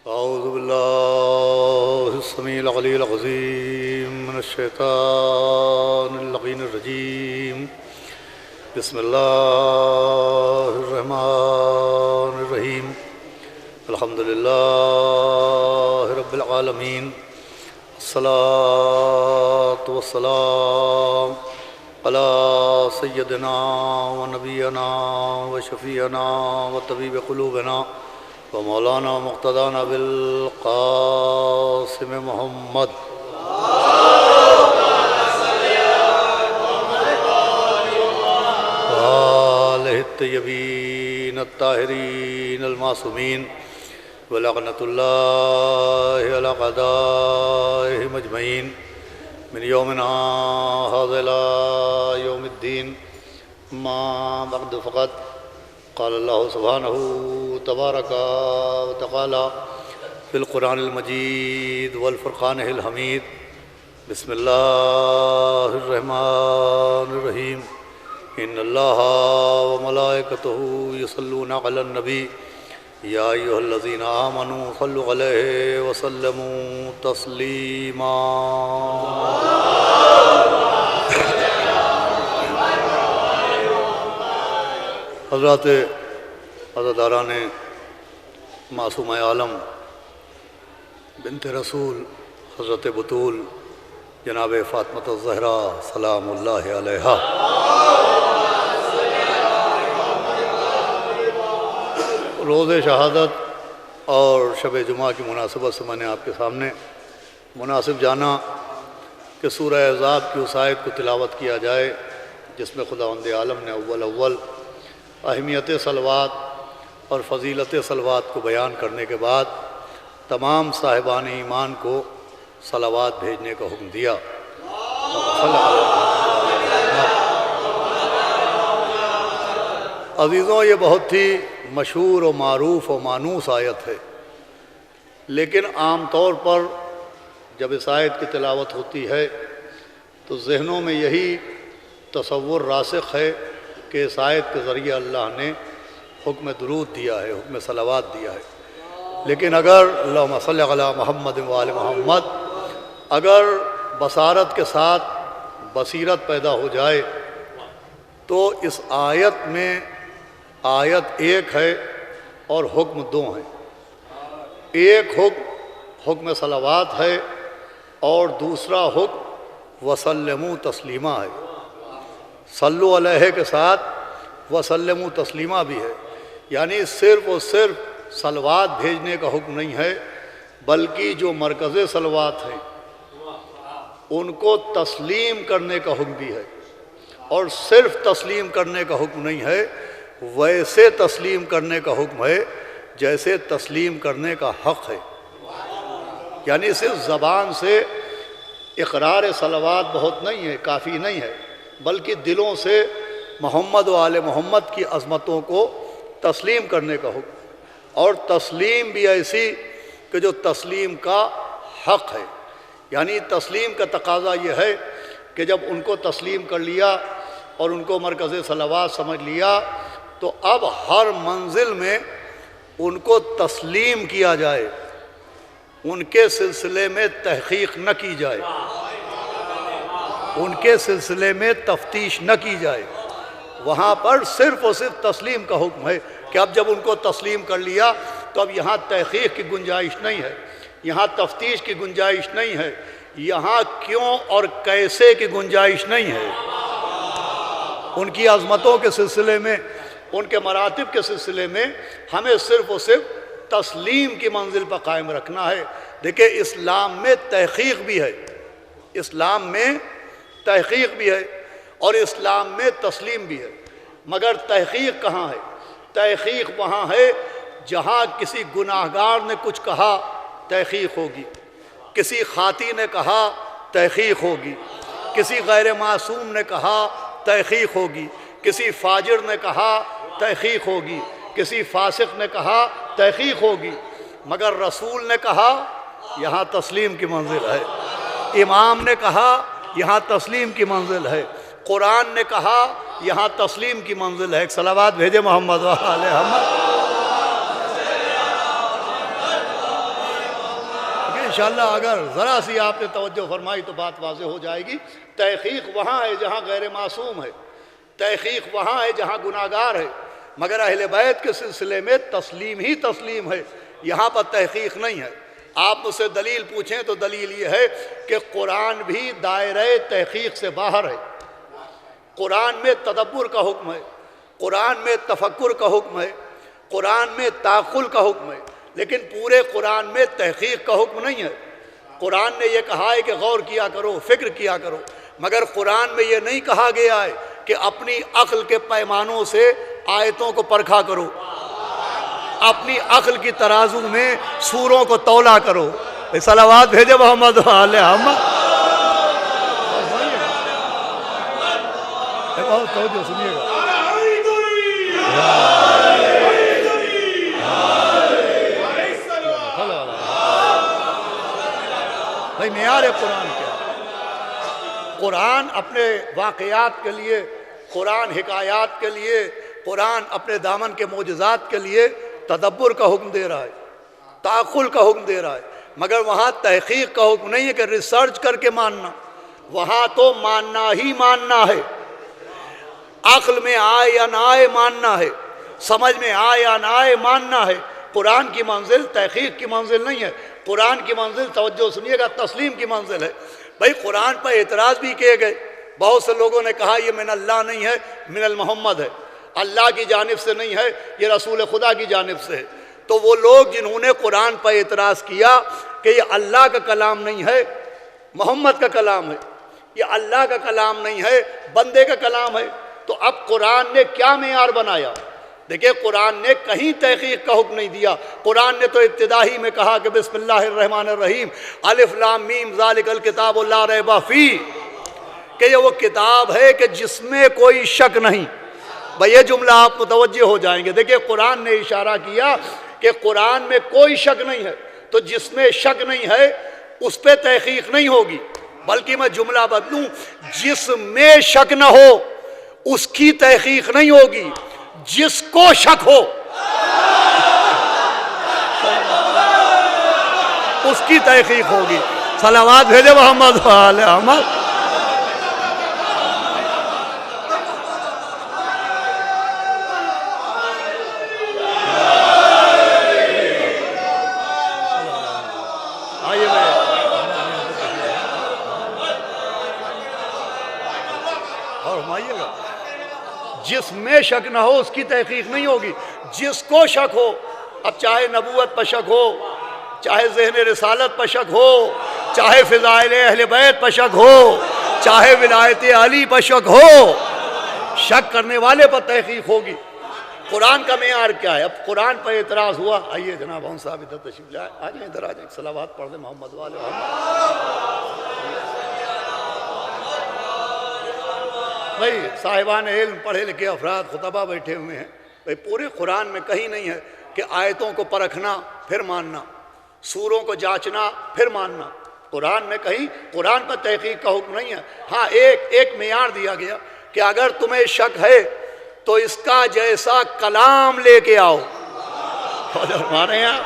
أعوذ بالله السميع العلي العظيم من الشيطان اللعين الرجيم. بسم الله الرحمن الرحيم. الحمد لله رب العالمين. الصلاة والسلام على سيدنا ونبينا وشفيعنا وطبيب قلوبنا ومولانا مقتدانا بالقاسم محمد وآلہ الطیبین الطاہرین المعصومین ولعنۃ اللہ علی اعدائہم اجمعین من یومنا ھذا الی یوم الدین. اما بعد فقط قال اللہ سبحانہ تبارک و تعالی فی القرآن المجید والفرقان الحمید. بسم اللہ الرحمن الرحیم. ان اللہ وملائکتہ یصلون علی النبی یا ایھا الذین آمنوا صلوا علیہ وسلموا تسلیما. حضرات عزاداران معصومہ عالم بنت رسول حضرت بطول جناب فاطمہ الزہرا سلام اللہ علیہا، روز شہادت اور شب جمعہ کی مناسبت سے میں نے آپ کے سامنے مناسب جانا کہ سورہ احزاب کی اس آیت کو تلاوت کیا جائے جس میں خداوند عالم نے اول اہمیت صلوات اور فضیلت صلوات کو بیان کرنے کے بعد تمام صاحبان ایمان کو صلوات بھیجنے کا حکم دیا. عزیزوں، یہ بہت ہی مشہور و معروف و مانوس آیت ہے، لیکن عام طور پر جب اس آیت کی تلاوت ہوتی ہے تو ذہنوں میں یہی تصور راسخ ہے کہ اس آیت کے ذریعے اللہ نے حکم درود دیا ہے، حکم صلوات دیا ہے. لیکن اگر اللہم صلی علی محمد و آل محمد اگر بصارت کے ساتھ بصیرت پیدا ہو جائے تو اس آیت میں آیت ایک ہے اور حکم دو ہیں. ایک حکم صلوات ہے اور دوسرا حکم وسلموا تسلیما ہے. صلو علیہ کے ساتھ وسلموا تسلیما بھی ہے، یعنی صرف اور صرف صلوات بھیجنے کا حکم نہیں ہے بلکہ جو مرکز صلوات ہیں ان کو تسلیم کرنے کا حکم بھی ہے. اور صرف تسلیم کرنے کا حکم نہیں ہے، ویسے تسلیم کرنے کا حکم ہے جیسے تسلیم کرنے کا حق ہے. یعنی صرف زبان سے اقرار صلوات بہت نہیں ہے، کافی نہیں ہے، بلکہ دلوں سے محمد و آل محمد کی عظمتوں کو تسلیم کرنے کا حکم. اور تسلیم بھی ایسی کہ جو تسلیم کا حق ہے. یعنی تسلیم کا تقاضا یہ ہے کہ جب ان کو تسلیم کر لیا اور ان کو مرکز صلوات سمجھ لیا تو اب ہر منزل میں ان کو تسلیم کیا جائے، ان کے سلسلے میں تحقیق نہ کی جائے، ان کے سلسلے میں تفتیش نہ کی جائے. وہاں پر صرف اور صرف تسلیم کا حکم ہے کہ اب جب ان کو تسلیم کر لیا تو اب یہاں تحقیق کی گنجائش نہیں ہے، یہاں تفتیش کی گنجائش نہیں ہے، یہاں کیوں اور کیسے کی گنجائش نہیں ہے. ان کی عظمتوں کے سلسلے میں، ان کے مراتب کے سلسلے میں ہمیں صرف اور صرف تسلیم کی منزل پر قائم رکھنا ہے. دیکھیں، اسلام میں تحقیق بھی ہے، اسلام میں تحقیق بھی ہے اور اسلام میں تسلیم بھی ہے. مگر تحقیق کہاں ہے؟ تحقیق وہاں ہے جہاں کسی گناہگار نے کچھ کہا تحقیق ہوگی، کسی خاطی نے کہا تحقیق ہوگی، کسی غیر معصوم نے کہا تحقیق ہوگی، کسی فاجر نے کہا تحقیق ہوگی، کسی فاسق نے کہا تحقیق ہوگی. مگر رسول نے کہا یہاں تسلیم کی منزل ہے، امام نے کہا یہاں تسلیم کی منزل ہے، قرآن نے کہا یہاں تسلیم کی منزل ہے. ایک صلوات بھیجے محمد و آل محمد. انشاءاللہ اگر ذرا سی آپ نے توجہ فرمائی تو بات واضح ہو جائے گی۔ تحقیق وہاں ہے جہاں غیر معصوم ہے، تحقیق وہاں ہے جہاں گناہگار ہے، مگر اہل بیت کے سلسلے میں تسلیم ہی تسلیم ہے، یہاں پر تحقیق نہیں ہے۔ آپ مجھ سے دلیل پوچھیں تو دلیل یہ ہے کہ قرآن بھی دائرہ تحقیق سے باہر ہے۔ قرآن میں تدبر کا حکم ہے، قرآن میں تفکر کا حکم ہے، قرآن میں تعقل کا حکم ہے، لیکن پورے قرآن میں تحقیق کا حکم نہیں ہے۔ قرآن نے یہ کہا ہے کہ غور کیا کرو، فکر کیا کرو، مگر قرآن میں یہ نہیں کہا گیا ہے کہ اپنی عقل کے پیمانوں سے آیتوں کو پرکھا کرو، اپنی عقل کی ترازو میں سوروں کو تولا کرو۔ صلوات بھیجے محمد علیہ محمد۔ بہت توجہ سنیے گا۔ بھائی معیار قرآن کیا؟ قرآن اپنے واقعات کے لیے، قرآن حکایات کے لیے، قرآن اپنے دامن کے معجزات کے لیے تدبر کا حکم دے رہا ہے، تعقل کا حکم دے رہا ہے، مگر وہاں تحقیق کا حکم نہیں ہے کہ ریسرچ کر کے ماننا، وہاں تو ماننا ہی ماننا ہے، عقل میں آئے یا نہ آئے ماننا ہے، سمجھ میں آئے یا نہ آئے ماننا ہے۔ قرآن کی منزل تحقیق کی منزل نہیں ہے، قرآن کی منزل توجہ سنیے گا تسلیم کی منزل ہے۔ بھائی قرآن پر اعتراض بھی کیے گئے، بہت سے لوگوں نے کہا یہ من اللہ نہیں ہے، من المحمد ہے، اللہ کی جانب سے نہیں ہے، یہ رسول خدا کی جانب سے ہے۔ تو وہ لوگ جنہوں نے قرآن پر اعتراض کیا کہ یہ اللہ کا کلام نہیں ہے، محمد کا کلام ہے، یہ اللہ کا کلام نہیں ہے، بندے کا کلام ہے، تو اب قرآن نے کیا معیار بنایا؟ دیکھیں قرآن نے کہیں تحقیق کا حکم نہیں دیا۔ قرآن نے تو ابتدائی میں کہا کہ بسم اللہ الرحمن الرحیم، الف لام میم ذالک الکتاب لا ریب فیہ، کہ یہ وہ کتاب ہے کہ جس میں کوئی شک نہیں۔ بھئی یہ جملہ آپ متوجہ ہو جائیں گے۔ دیکھیں قرآن نے اشارہ کیا کہ قرآن میں کوئی شک نہیں ہے، تو جس میں شک نہیں ہے اس پہ تحقیق نہیں ہوگی، بلکہ میں جملہ بدلوں، جس میں شک نہ ہو اس کی تحقیق نہیں ہوگی، جس کو شک ہو اس کی تحقیق ہوگی۔ صلوات بھیجے محمد علیہ محمد۔ جس میں شک نہ ہو اس کی تحقیق نہیں ہوگی، جس کو شک ہو، اب چاہے نبوت پر شک ہو، چاہے ذہن رسالت پر شک ہو، چاہے فضائل اہل بیت پر شک ہو، چاہے ولایت علی پر شک ہو، شک کرنے والے پر تحقیق ہوگی۔ قرآن کا معیار کیا ہے؟ اب قرآن پر اعتراض ہوا، آئیے جناب ہم صاحب ادھر تشریف لائے، آ جائیں ادھر، آ جائیں، صلوات پڑھ دیں محمد والے بھائی صاحبان علم، پڑھے لکھے افراد خطبہ بیٹھے ہوئے ہیں۔ بھائی پورے قرآن میں کہیں نہیں ہے کہ آیتوں کو پرکھنا پھر ماننا، سوروں کو جانچنا پھر ماننا، قرآن میں کہیں قرآن پر تحقیق کا حکم نہیں ہے۔ ہاں ایک معیار دیا گیا کہ اگر تمہیں شک ہے تو اس کا جیسا کلام لے کے آؤ۔ ہمارے یہاں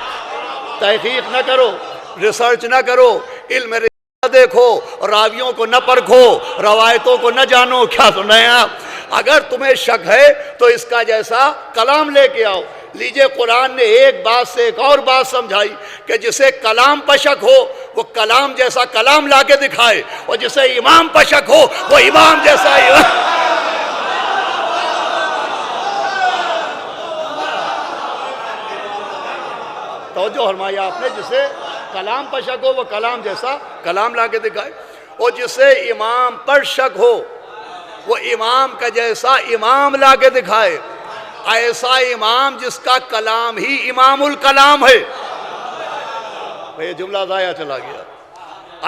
تحقیق نہ کرو، ریسرچ نہ کرو، علم دیکھو، راویوں کو نہ پرکھو، روایتوں کو نہ جانو، کیا سن رہے ہیں آپ؟ اگر تمہیں شک ہے تو اس کا جیسا کلام لے کے آؤ۔ لیجئے قرآن نے ایک بات سے ایک اور بات سمجھائی کہ جسے کلام پر شک ہو وہ کلام جیسا کلام لا کے دکھائے، اور جسے امام پر شک ہو وہ امام جیسا توجہ فرمایا آپ نے، جسے کلام پر شک ہو وہ کلام جیسا کلام لا کے دکھائے، اور جسے امام پر شک ہو وہ امام کا جیسا امام لا کے دکھائے، ایسا امام جس کا کلام ہی امام الکلام ہے۔ یہ جملہ ضائع چلا گیا۔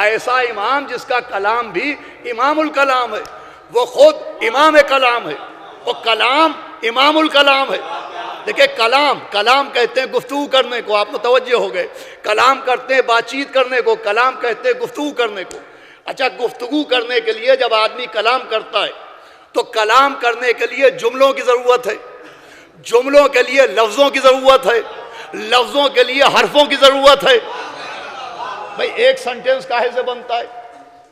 ایسا امام جس کا کلام بھی امام الکلام ہے، وہ خود امام کلام ہے، وہ کلام امام الکلام ہے۔ دیکھیں کلام کہتے ہیں گفتگو کرنے کو، آپ متوجہ ہو گئے، کلام کرتے ہیں بات چیت کرنے کو، کلام کہتے ہیں گفتگو کرنے کو۔ اچھا گفتگو کرنے کے لیے جب آدمی کلام کرتا ہے تو کلام کرنے کے لیے جملوں کی ضرورت ہے، جملوں کے لیے لفظوں کی ضرورت ہے، لفظوں کے لیے حرفوں کی ضرورت ہے۔ بھائی ایک سنٹینس کاہے سے بنتا ہے؟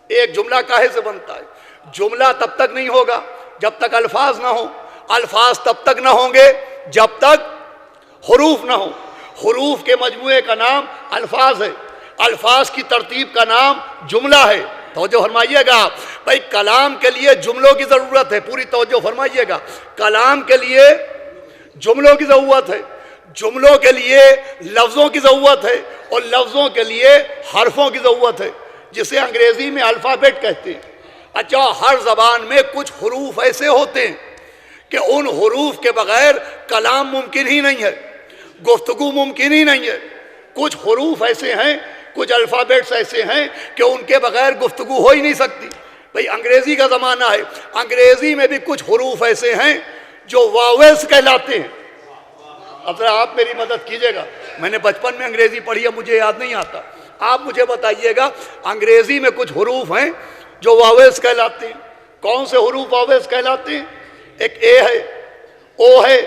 ایک جملہ کاہے سے بنتا ہے؟ جملہ تب تک نہیں ہوگا جب تک الفاظ نہ ہوں، الفاظ تب تک نہ ہوں گے جب تک حروف نہ ہوں، حروف کے مجموعے کا نام الفاظ ہے، الفاظ کی ترتیب کا نام جملہ ہے۔ توجہ فرمائیے گا بھائی، کلام کے لیے جملوں کی ضرورت ہے، پوری توجہ فرمائیے گا، کلام کے لیے جملوں کی ضرورت ہے، جملوں کے لیے لفظوں کی ضرورت ہے، اور لفظوں کے لیے حرفوں کی ضرورت ہے، جسے انگریزی میں الفابیٹ کہتے ہیں۔ اچھا، ہر زبان میں کچھ حروف ایسے ہوتے ہیں کہ ان حروف کے بغیر کلام ممکن ہی نہیں ہے، گفتگو ممکن ہی نہیں ہے۔ کچھ حروف ایسے ہیں، کچھ الفابیٹس ایسے ہیں کہ ان کے بغیر گفتگو ہو ہی نہیں سکتی۔ بھئی انگریزی کا زمانہ ہے، انگریزی میں بھی کچھ حروف ایسے ہیں جو واویلز کہلاتے ہیں۔ اب ذرا آپ میری مدد کیجئے گا، میں نے بچپن میں انگریزی پڑھی ہے، مجھے یاد نہیں آتا، آپ مجھے بتائیے گا انگریزی میں کچھ حروف ہیں جو واویلز کہلاتے ہیں۔ کون سے حروف واویلز کہلاتے ہیں؟ ایک اے ہے، او ہے،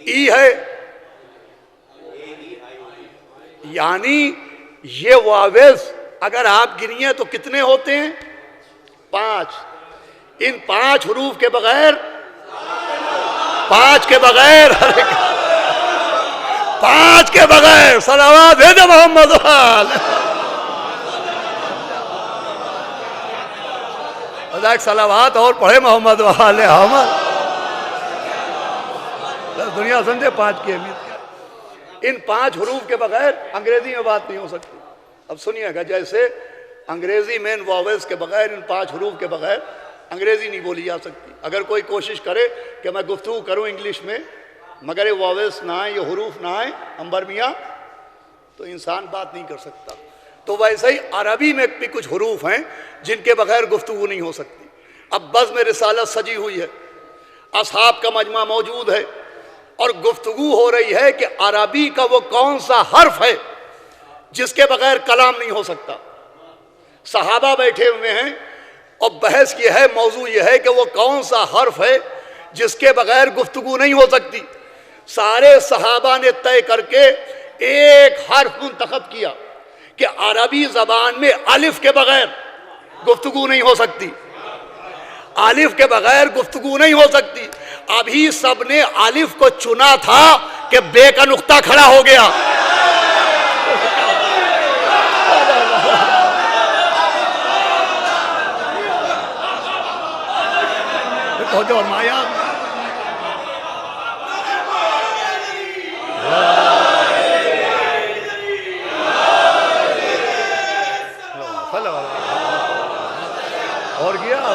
ای ہے، یعنی یہ واویلز اگر آپ گنیے تو کتنے ہوتے ہیں؟ 5۔ ان 5 حروف کے بغیر، 5 کے بغیر، 5 کے بغیر صلوات بھیج محمد ایک صلوات اور پڑھے محمد والے احمد، دنیا سمجھے 5 کی اہمیت کیا۔ ان 5 حروف کے بغیر انگریزی میں بات نہیں ہو سکتی۔ اب سنیے گا، جیسے انگریزی میں ان واویلز کے بغیر، ان 5 حروف کے بغیر انگریزی نہیں بولی جا سکتی۔ اگر کوئی کوشش کرے کہ میں گفتگو کروں انگلش میں مگر یہ واویلز نہ آئیں، یہ حروف نہ آئیں انبر میاں، تو انسان بات نہیں کر سکتا۔ تو ویسے ہی عربی میں بھی کچھ حروف ہیں جن کے بغیر گفتگو نہیں ہو سکتی۔ اب بزم رسالت سجی ہوئی ہے، اصحاب کا مجمع موجود ہے، اور گفتگو ہو رہی ہے کہ عربی کا وہ کون سا حرف ہے جس کے بغیر کلام نہیں ہو سکتا۔ صحابہ بیٹھے ہوئے ہیں اور بحث یہ ہے، موضوع یہ ہے کہ وہ کون سا حرف ہے جس کے بغیر گفتگو نہیں ہو سکتی۔ سارے صحابہ نے طے کر کے ایک حرف منتخب کیا کہ عربی زبان میں الف کے بغیر گفتگو نہیں ہو سکتی، الف کے بغیر گفتگو نہیں ہو سکتی۔ ابھی سب نے الف کو چنا تھا کہ بے کا نقطہ کھڑا ہو گیا۔ جو مایا اور کیا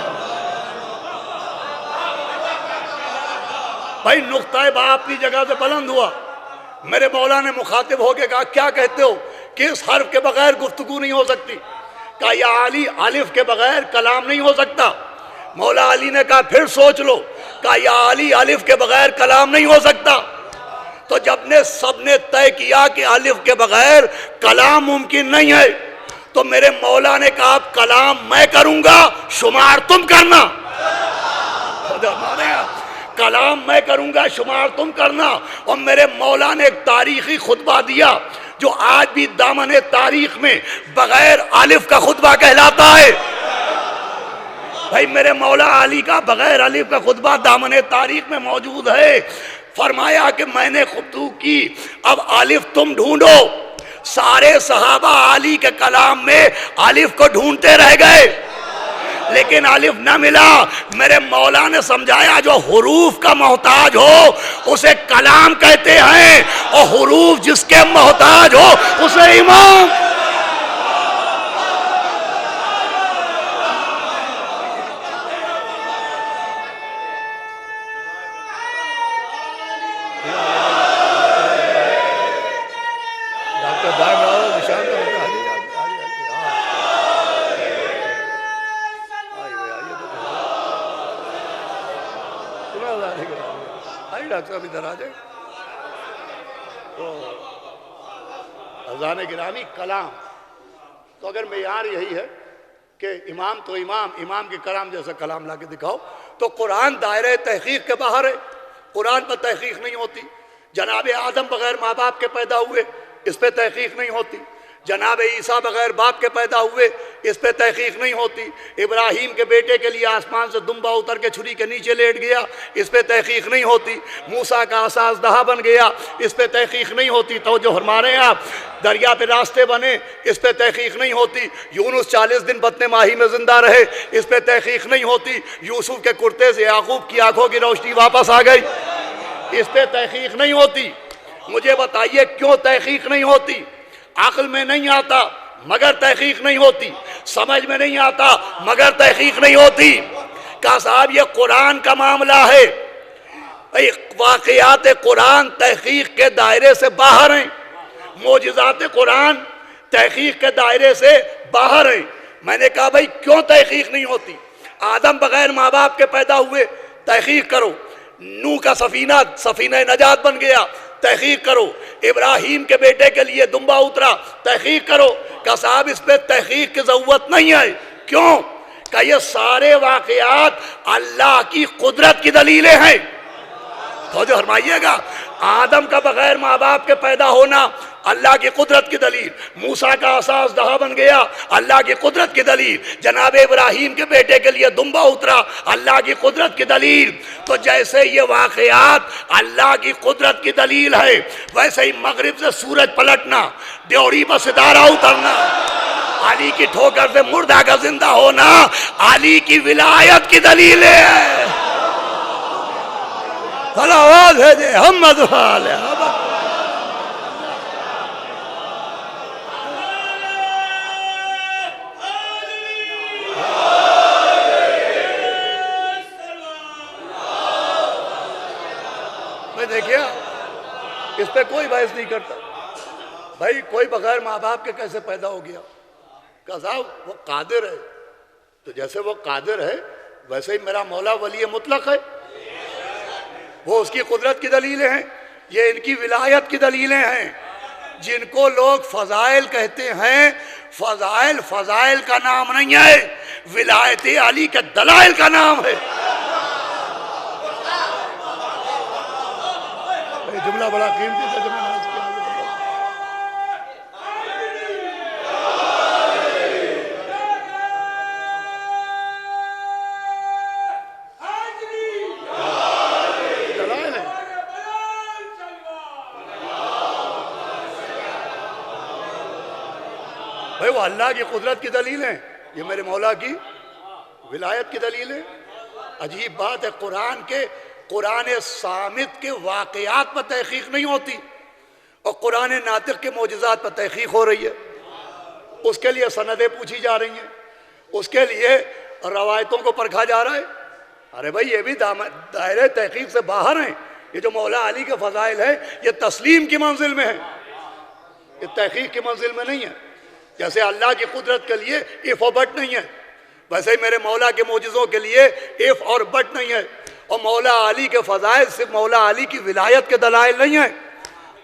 بھائی، نقطہ با اپنی جگہ سے بلند ہوا۔ میرے مولا نے مخاطب ہو کے کہا کیا کہتے ہو کہ اس حرف کے بغیر گفتگو نہیں ہو سکتی؟ کہا یا علی، الف کے بغیر کلام نہیں ہو سکتا۔ مولا علی نے کہا پھر سوچ لو۔ کہا یا علی، الف کے بغیر کلام نہیں ہو سکتا۔ تو جب سب نے طے کیا کہ الف کے بغیر کلام ممکن نہیں ہے، تو میرے مولا نے کہا اب کلام میں کروں گا، شمار تم کرنا۔ کلام میں کروں گا، شمار تم کرنا۔ اور میرے مولا نے ایک تاریخی خطبہ دیا جو آج بھی دامن تاریخ میں بغیر الف کا خطبہ کہلاتا ہے۔ بھائی میرے مولا علی کا بغیر الف کا خطبہ دامن تاریخ میں موجود ہے۔ فرمایا کہ میں نے خطبہ کی، اب الف تم ڈھونڈو۔ سارے صحابہ علی کے کلام میں الف کو ڈھونڈتے رہ گئے، لیکن الف نہ ملا۔ میرے مولا نے سمجھایا جو حروف کا محتاج ہو اسے کلام کہتے ہیں، اور حروف جس کے محتاج ہو اسے امام۔ حضران گرامی، کلام تو اگر معیار یہی ہے کہ امام تو امام کے کلام جیسا کلام لا کے دکھاؤ، تو قرآن دائرہ تحقیق کے باہر ہے۔ قرآن پر تحقیق نہیں ہوتی۔ جناب آدم بغیر ماں باپ کے پیدا ہوئے، اس پہ تحقیق نہیں ہوتی۔ جناب عیسیٰ بغیر باپ کے پیدا ہوئے، اس پہ تحقیق نہیں ہوتی۔ ابراہیم کے بیٹے کے لیے آسمان سے دمبا اتر کے چھری کے نیچے لیٹ گیا، اس پہ تحقیق نہیں ہوتی۔ موسیٰ کا عصا اژدہا بن گیا، اس پہ تحقیق نہیں ہوتی۔ توجہ فرما رہے ہیں آپ؟ دریا پہ راستے بنے، اس پہ تحقیق نہیں ہوتی۔ یونس 40 دن بطن ماہی میں زندہ رہے، اس پہ تحقیق نہیں ہوتی۔ یوسف کے کرتے سے یعقوب کی آنکھوں کی روشنی واپس آ گئی، اس پہ تحقیق نہیں ہوتی۔ مجھے بتائیے کیوں تحقیق نہیں ہوتی؟ عقل میں نہیں آتا مگر تحقیق نہیں ہوتی، سمجھ میں نہیں آتا مگر تحقیق نہیں ہوتی۔ کہا صاحب یہ قرآن کا معاملہ ہے، واقعات قرآن تحقیق کے دائرے سے باہر ہیں، معجزات قرآن تحقیق کے دائرے سے باہر ہیں۔ میں نے کہا بھائی کیوں تحقیق نہیں ہوتی؟ آدم بغیر ماں باپ کے پیدا ہوئے، تحقیق کرو۔ نوح کا سفینہ نجات بن گیا، تحقیق کرو۔ ابراہیم کے بیٹے کے لیے دمبا اترا، تحقیق کرو۔ کہ صاحب اس پہ تحقیق کی ضرورت نہیں ہے۔ کیوں؟ کہ یہ سارے واقعات اللہ کی قدرت کی دلیلیں ہیں۔ توجہ فرمائیے گا، آدم کا بغیر ماں باپ کے پیدا ہونا اللہ کی قدرت کی دلیل، موسیٰ کا عصا اژدہا بن گیا اللہ کی قدرت کی دلیل، جناب ابراہیم کے بیٹے کے لیے دمبا اترا اللہ کی قدرت کی دلیل۔ تو جیسے یہ واقعات اللہ کی قدرت کی دلیل ہے، ویسے ہی مغرب سے سورج پلٹنا، ڈیوڑی پر ستارہ اترنا، علی کی ٹھوکر سے مردہ کا زندہ ہونا علی کی ولایت کی دلیل ہے۔ صلوات ہے جی محمد علیہ وسلم۔ دیکھئے اس پہ کوئی بحث نہیں کرتا۔ بھائی کوئی بغیر ماں باپ کے کیسے پیدا ہو گیا؟ کہ صاحب وہ قادر ہے، تو جیسے وہ قادر ہے ویسے ہی میرا مولا ولی مطلق ہے، وہ اس کی قدرت کی دلیلیں ہیں، یہ ان کی ولایت کی دلیلیں ہیں۔ جن کو لوگ فضائل کہتے ہیں، فضائل کا نام نہیں ہے، ولایت علی کے دلائل کا نام ہے۔ جملہ بڑا قیمتی تھا جو میں نے عرض کیا۔ دلائل ہے۔ بھائی وہ اللہ کی قدرت کی دلیل ہیں، یہ میرے مولا کی ولایت کی دلیل ہے۔ عجیب بات ہے، قرآن صامت کے واقعات پر تحقیق نہیں ہوتی اور قرآن ناطق کے معجزات پر تحقیق ہو رہی ہے۔ اس کے لیے سندیں پوچھی جا رہی ہیں، اس کے لیے روایتوں کو پرکھا جا رہا ہے۔ ارے بھائی یہ بھی دائرے تحقیق سے باہر ہیں۔ یہ جو مولا علی کے فضائل ہیں یہ تسلیم کی منزل میں ہے، یہ تحقیق کی منزل میں نہیں ہے۔ جیسے اللہ کی قدرت کے لیے اف اور بٹ نہیں ہے، ویسے ہی میرے مولا کے معجزوں کے لیے اف اور بٹ نہیں ہے۔ اور مولا علی کے فضائل صرف مولا علی کی ولایت کے دلائل نہیں ہیں۔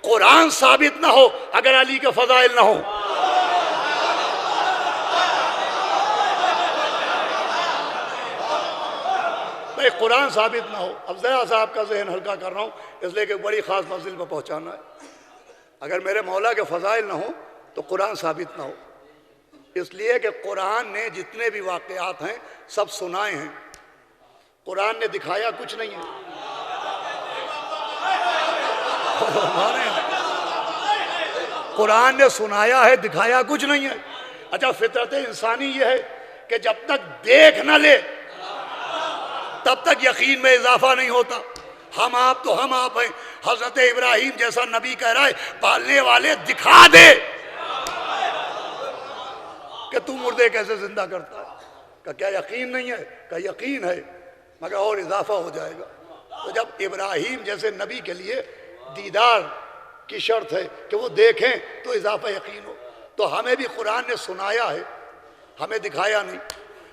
قرآن ثابت نہ ہو اگر علی کے فضائل نہ ہو۔ بھائی قرآن ثابت نہ ہو، اب ذرا سا آپ کا ذہن ہلکا کر رہا ہوں اس لیے کہ بڑی خاص منزل پہ پہنچانا ہے۔ اگر میرے مولا کے فضائل نہ ہو تو قرآن ثابت نہ ہو، اس لیے کہ قرآن نے جتنے بھی واقعات ہیں سب سنائے ہیں، قرآن نے دکھایا کچھ نہیں ہے۔ قرآن نے سنایا ہے، دکھایا کچھ نہیں ہے۔ اچھا فطرت انسانی یہ ہے کہ جب تک دیکھ نہ لے تب تک یقین میں اضافہ نہیں ہوتا۔ ہم آپ تو ہم آپ ہیں، حضرت ابراہیم جیسا نبی کہہ رہا ہے پالنے والے دکھا دے کہ تو مردے کیسے زندہ کرتا ہے۔ کہ کیا یقین نہیں ہے؟ کہ یقین ہے مگر اور اضافہ ہو جائے گا۔ تو جب ابراہیم جیسے نبی کے لیے دیدار کی شرط ہے کہ وہ دیکھیں تو اضافہ یقین ہو، تو ہمیں بھی قرآن نے سنایا ہے، ہمیں دکھایا نہیں،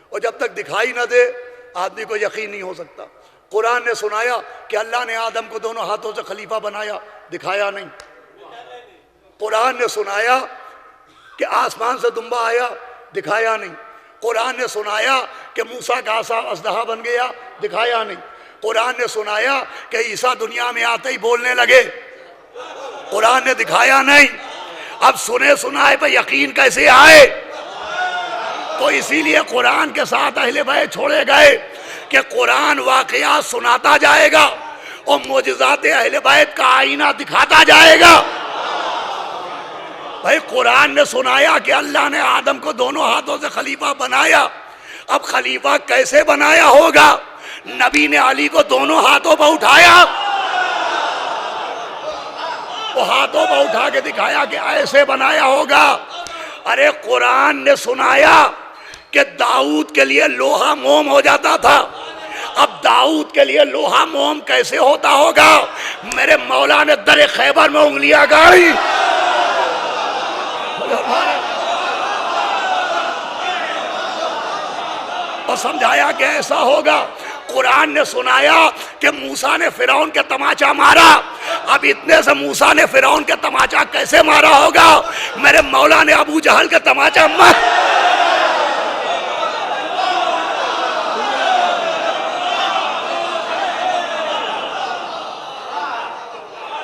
اور جب تک دکھائی نہ دے آدمی کو یقین نہیں ہو سکتا۔ قرآن نے سنایا کہ اللہ نے آدم کو دونوں ہاتھوں سے خلیفہ بنایا، دکھایا نہیں۔ قرآن نے سنایا کہ آسمان سے دمبا آیا، دکھایا نہیں۔ قرآن نے سنایا کہ موسیٰ کا عصا اژدہا بن گیا، دکھایا نہیں۔ قرآن نے سنایا کہ عیسیٰ دنیا میں آتے ہی بولنے لگے، قرآن نے دکھایا نہیں۔ اب سنے سنائے پہ یقین کیسے آئے؟ تو اسی لیے قرآن کے ساتھ اہل بیت چھوڑے گئے کہ قرآن واقعات سناتا جائے گا اور معجزات اہل بیت کا آئینہ دکھاتا جائے گا۔ بھائی قرآن نے سنایا کہ اللہ نے آدم کو دونوں ہاتھوں سے خلیفہ بنایا، اب خلیفہ کیسے بنایا ہوگا؟ نبی نے علی کو دونوں ہاتھوں پر اٹھایا، وہ ہاتھوں پر اٹھا کے دکھایا کہ ایسے بنایا ہوگا۔ ارے قرآن نے سنایا کہ داؤد کے لیے لوہا موم ہو جاتا تھا، اب داؤد کے لیے لوہا موم کیسے ہوتا ہوگا؟ میرے مولا نے در خیبر میں انگلیاں گاڑی اور سمجھایا کہ ایسا ہوگا۔ قرآن نے سنایا کہ موسیٰ نے فرعون کے تماچا مارا، اب اتنے سے موسیٰ نے فرعون کے تماچا کیسے مارا ہوگا؟ میرے مولا نے ابو جہل کے تماچا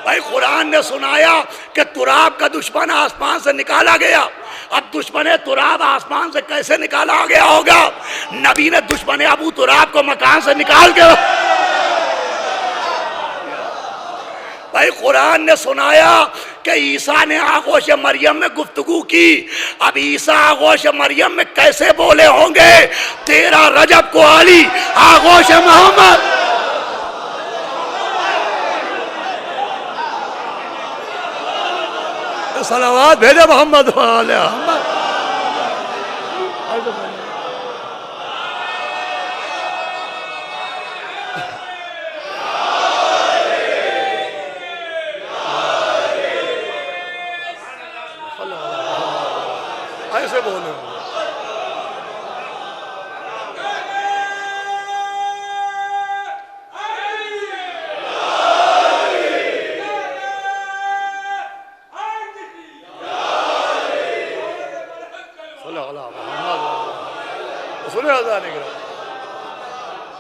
بھائی قرآن نے سنایا کہ تراب کا دشمن آسمان سے نکالا گیا، اب دشمن تراب آسمان سے کیسے نکالا گیا ہوگا؟ نبی نے دشمن ابو تراب کو مکان سے نکال کے بھائی قرآن نے سنایا کہ عیسیٰ نے آغوش مریم میں گفتگو کی، اب عیسیٰ آغوش مریم میں کیسے بولے ہوں گے؟ 13 رجب کو علی آغوش محمد صلوات بھیجے محمد علیہ محمد۔ ایسے بولے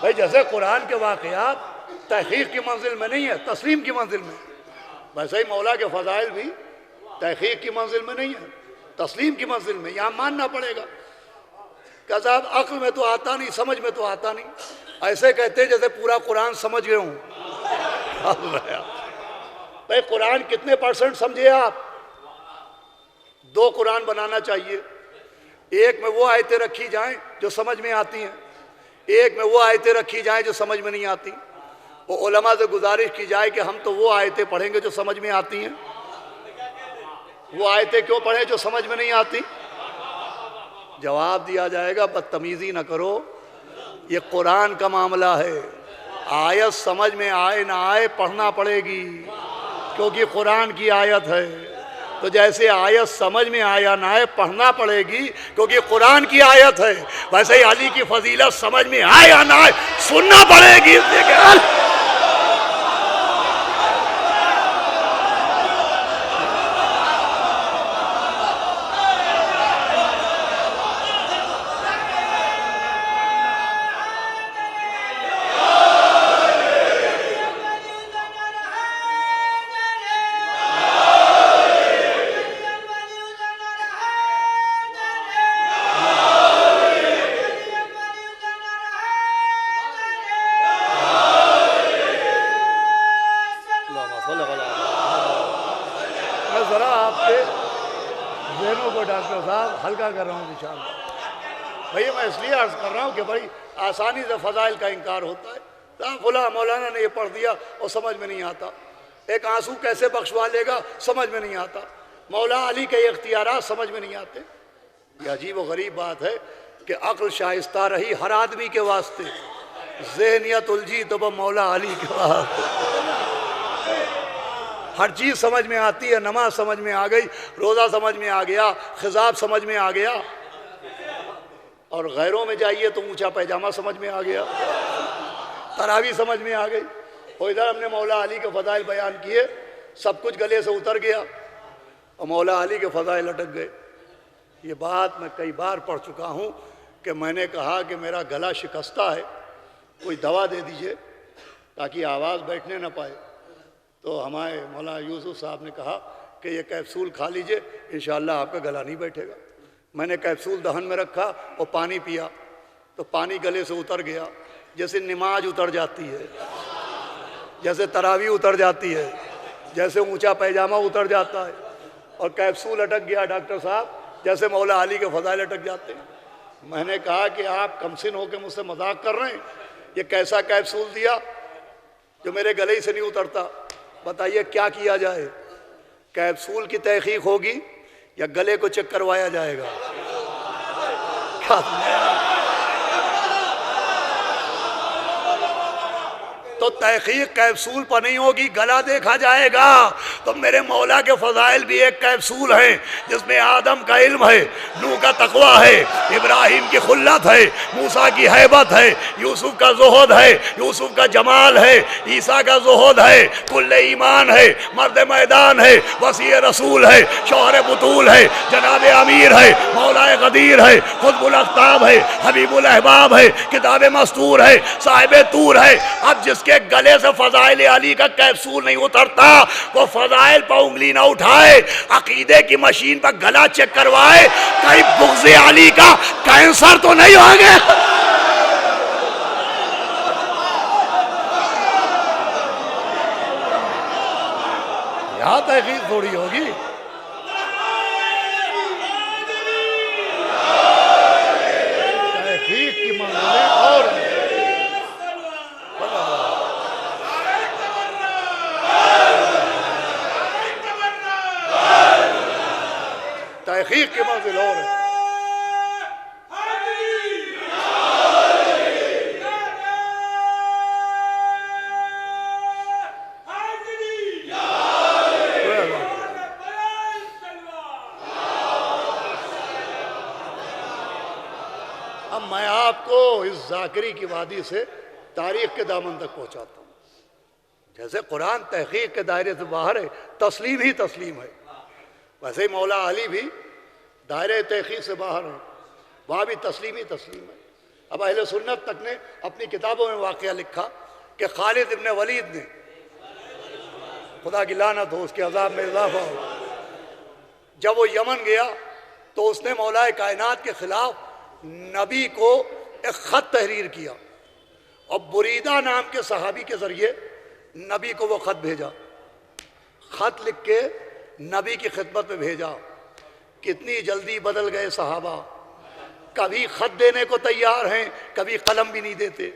بھائی جیسے قرآن کے واقعات تحقیق کی منزل میں نہیں ہے، تسلیم کی منزل میں، ویسے ہی مولا کے فضائل بھی تحقیق کی منزل میں نہیں ہے، تسلیم کی منزل میں۔ یہاں ماننا پڑے گا کہ صاحب عقل میں تو آتا نہیں، سمجھ میں تو آتا نہیں، ایسے کہتے جیسے پورا قرآن سمجھ گئے ہوں۔ بھائی قرآن کتنے % سمجھے آپ؟ 2 قرآن بنانا چاہیے، ایک میں وہ آیتیں رکھی جائیں جو سمجھ میں آتی ہیں، ایک میں وہ آیتیں رکھی جائیں جو سمجھ میں نہیں آتی۔ وہ علماء سے گزارش کی جائے کہ ہم تو وہ آیتیں پڑھیں گے جو سمجھ میں آتی ہیں، وہ آیتیں کیوں پڑھیں جو سمجھ میں نہیں آتی؟ جواب دیا جائے گا بدتمیزی نہ کرو، یہ قرآن کا معاملہ ہے، آیت سمجھ میں آئے نہ آئے پڑھنا پڑے گی، کیونکہ قرآن کی آیت ہے۔ تو جیسے آیت سمجھ میں آیا نہ آئے پڑھنا پڑے گی کیونکہ قرآن کی آیت ہے، ویسے ہی علی کی فضیلت سمجھ میں آیا نہ آئے سننا پڑے گی۔ ہلکا کر رہا ہوں انشاءاللہ بھئی، میں اس لیے عرض کر رہا ہوں کہ بھئی آسانی سے فضائل کا انکار ہوتا ہے۔ فلاں مولانا نے یہ پڑھ دیا اور سمجھ میں نہیں آتا، ایک آنسو کیسے بخشوا لے گا سمجھ میں نہیں آتا، مولا علی کے اختیارات سمجھ میں نہیں آتے۔ یہ عجیب و غریب بات ہے کہ عقل شائستہ رہی ہر آدمی کے واسطے، ذہنیت الجھی تو مولا علی کے واسطے۔ ہر چیز سمجھ میں آتی ہے، نماز سمجھ میں آ گئی، روزہ سمجھ میں آ گیا، خضاب سمجھ میں آ گیا، اور غیروں میں جائیے تو اونچا پیجامہ سمجھ میں آ گیا، تراویح سمجھ میں آ گئی۔ اور ادھر ہم نے مولا علی کے فضائل بیان کیے، سب کچھ گلے سے اتر گیا اور مولا علی کے فضائل لٹک گئے۔ یہ بات میں کئی بار پڑھ چکا ہوں کہ میں نے کہا کہ میرا گلا شکستہ ہے، کوئی دوا دے دیجئے تاکہ آواز بیٹھنے نہ پائے۔ تو ہمارے مولانا یوسف صاحب نے کہا کہ یہ کیپسول کھا لیجئے انشاءاللہ آپ کا گلا نہیں بیٹھے گا۔ میں نے کیپسول دہن میں رکھا اور پانی پیا تو پانی گلے سے اتر گیا، جیسے نماز اتر جاتی ہے، جیسے تراویح اتر جاتی ہے، جیسے اونچا پیجامہ اتر جاتا ہے، اور کیپسول اٹک گیا ڈاکٹر صاحب جیسے مولا علی کے فضائل اٹک جاتے ہیں۔ میں نے کہا کہ آپ کمسن ہو کے مجھ سے مذاق کر رہے ہیں، یہ کیسا کیپسول دیا جو میرے گلے ہی سے نہیں اترتا، بتائیے کیا کیا جائے؟ کیپسول کی تحقیق ہوگی یا گلے کو چیک کروایا جائے گا؟ تو تحقیق کیپسول پر نہیں ہوگی، گلا دیکھا جائے گا۔ تو میرے مولا کے فضائل بھی ایک کیپسول ہیں جس میں آدم کا علم ہے، نوح کا تقوی ہے، ابراہیم کی خلت ہے، موسیٰ کی ہیبت ہے، یوسف کا زہد ہے، یوسف کا جمال ہے، عیسیٰ کا زہد ہے، کل ایمان ہے، مرد میدان ہے، وسیع رسول ہے، شوہر بطول ہے، جناب امیر ہے، مولا غدیر ہے، قطب الاقطاب ہے، حبیب الاحباب ہے، کتاب مستور ہے، صاحب طور ہے۔ اب جس کے گلے سے فضائل علی کا کیپسول نہیں اترتا وہ فضائل پر انگلی نہ اٹھائے، عقیدے کی مشین پر گلا چیک کروائے، کہیں بغض علی کا کینسر تو نہیں ہو گیا۔ یہاں تحقیق تھوڑی ہوگی۔ تحقیق کی منزلیں اور تحقیق کی منزل اور ہے۔ اب میں آپ کو اس ذاکری کی وادی سے تاریخ کے دامن تک پہنچاتا ہوں۔ جیسے قرآن تحقیق کے دائرے سے باہر ہے، تسلیم ہی تسلیم ہے، ویسے ہی مولا علی بھی دائرے تحقیق سے باہر ہیں، وہاں بھی تسلیم ہی تسلیم ہے۔ اب اہل سنت تک نے اپنی کتابوں میں واقعہ لکھا کہ خالد ابن ولید نے، خدا کی لعنت ہو، اس کے عذاب میں اضافہ ہو، جب وہ یمن گیا تو اس نے مولا کائنات کے خلاف نبی کو ایک خط تحریر کیا اور بریدہ نام کے صحابی کے ذریعے نبی کو وہ خط بھیجا، خط لکھ کے نبی کی خدمت میں بھیجا۔ کتنی جلدی بدل گئے صحابہ، کبھی خط دینے کو تیار ہیں، کبھی قلم بھی نہیں دیتے۔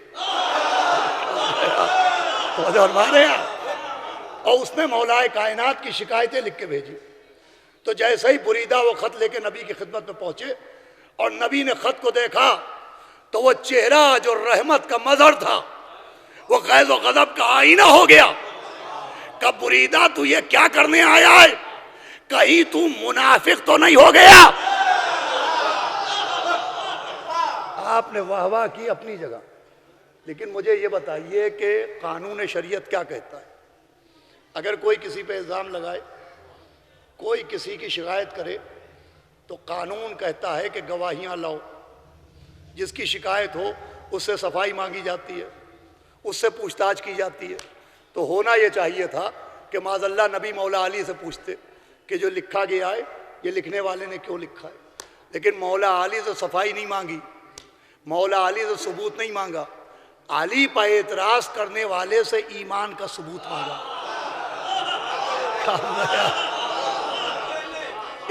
اور اس نے مولا کائنات کی شکایتیں لکھ کے بھیجی۔ تو جیسے ہی بریدہ وہ خط لے کے نبی کی خدمت میں پہنچے اور نبی نے خط کو دیکھا تو وہ چہرہ جو رحمت کا مظہر تھا وہ غیظ و غضب کا آئینہ ہو گیا۔ کہ بریدہ تو یہ کیا کرنے آیا ہے؟ کہیں تو منافق تو نہیں ہو گیا؟ آپ نے واہ واہ کی اپنی جگہ، لیکن مجھے یہ بتائیے کہ قانون شریعت کیا کہتا ہے؟ اگر کوئی کسی پہ الزام لگائے، کوئی کسی کی شکایت کرے تو قانون کہتا ہے کہ گواہیاں لاؤ، جس کی شکایت ہو اس سے صفائی مانگی جاتی ہے، اس سے پوچھ تاچھ کی جاتی ہے۔ تو ہونا یہ چاہیے تھا کہ معاذ اللہ نبی مولا علی سے پوچھتے کہ جو لکھا گیا ہے یہ لکھنے والے نے کیوں لکھا ہے، لیکن مولا علی سے صفائی نہیں مانگی، مولا علی سے ثبوت نہیں مانگا، علی پر اعتراض کرنے والے سے ایمان کا ثبوت مانگا۔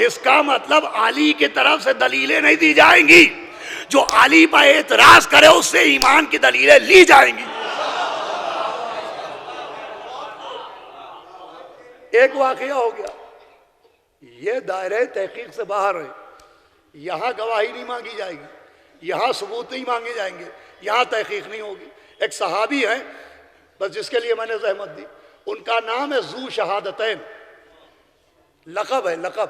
اس کا مطلب علی کی طرف سے دلیلیں نہیں دی جائیں گی، جو علی پر اعتراض کرے اس سے ایمان کی دلیلیں لی جائیں گی۔ ایک واقعہ ہو گیا، یہ دائرہ تحقیق سے باہر ہے، یہاں گواہی نہیں مانگی جائے گی، یہاں ثبوت نہیں مانگے جائیں گے، یہاں تحقیق نہیں ہوگی۔ ایک صحابی ہیں بس جس کے لیے میں نے زحمت دی، ان کا نام ہے ذو شہادتین، لقب ہے، لقب،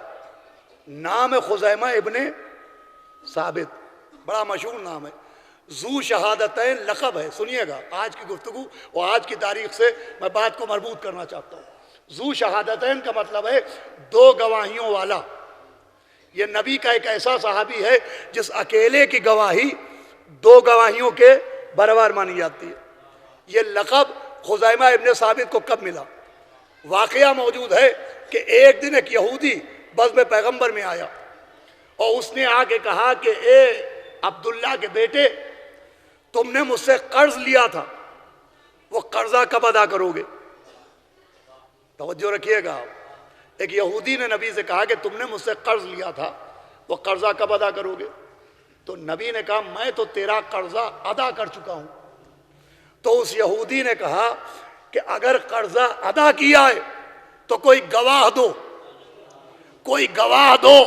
نام ہے خزیمہ ابن ثابت، بڑا مشہور نام ہے، ذو شہادتین لقب ہے۔ سنیے گا آج کی گفتگو اور آج کی تاریخ سے میں بات کو مربوط کرنا چاہتا ہوں۔ ذو شہادتین کا مطلب ہے دو گواہیوں والا۔ یہ نبی کا ایک ایسا صحابی ہے جس اکیلے کی گواہی دو گواہیوں کے برابر مانی جاتی ہے۔ یہ لقب خزیمہ ابن ثابت کو کب ملا؟ واقعہ موجود ہے کہ ایک دن ایک یہودی بزم پیغمبر میں آیا اور اس نے آ کے کہا کہ اے عبداللہ کے بیٹے، تم نے مجھ سے قرض لیا تھا، وہ قرضہ کب ادا کرو گے؟ توجہ رکھیے گا آپ، ایک یہودی نے نبی سے کہا کہ تم نے مجھ سے قرض لیا تھا، وہ قرضہ کب ادا کرو گے؟ تو نبی نے کہا میں تو تیرا قرضہ ادا کر چکا ہوں۔ تو اس یہودی نے کہا کہ اگر قرضہ ادا کیا ہے تو کوئی گواہ دو، کوئی گواہ دو۔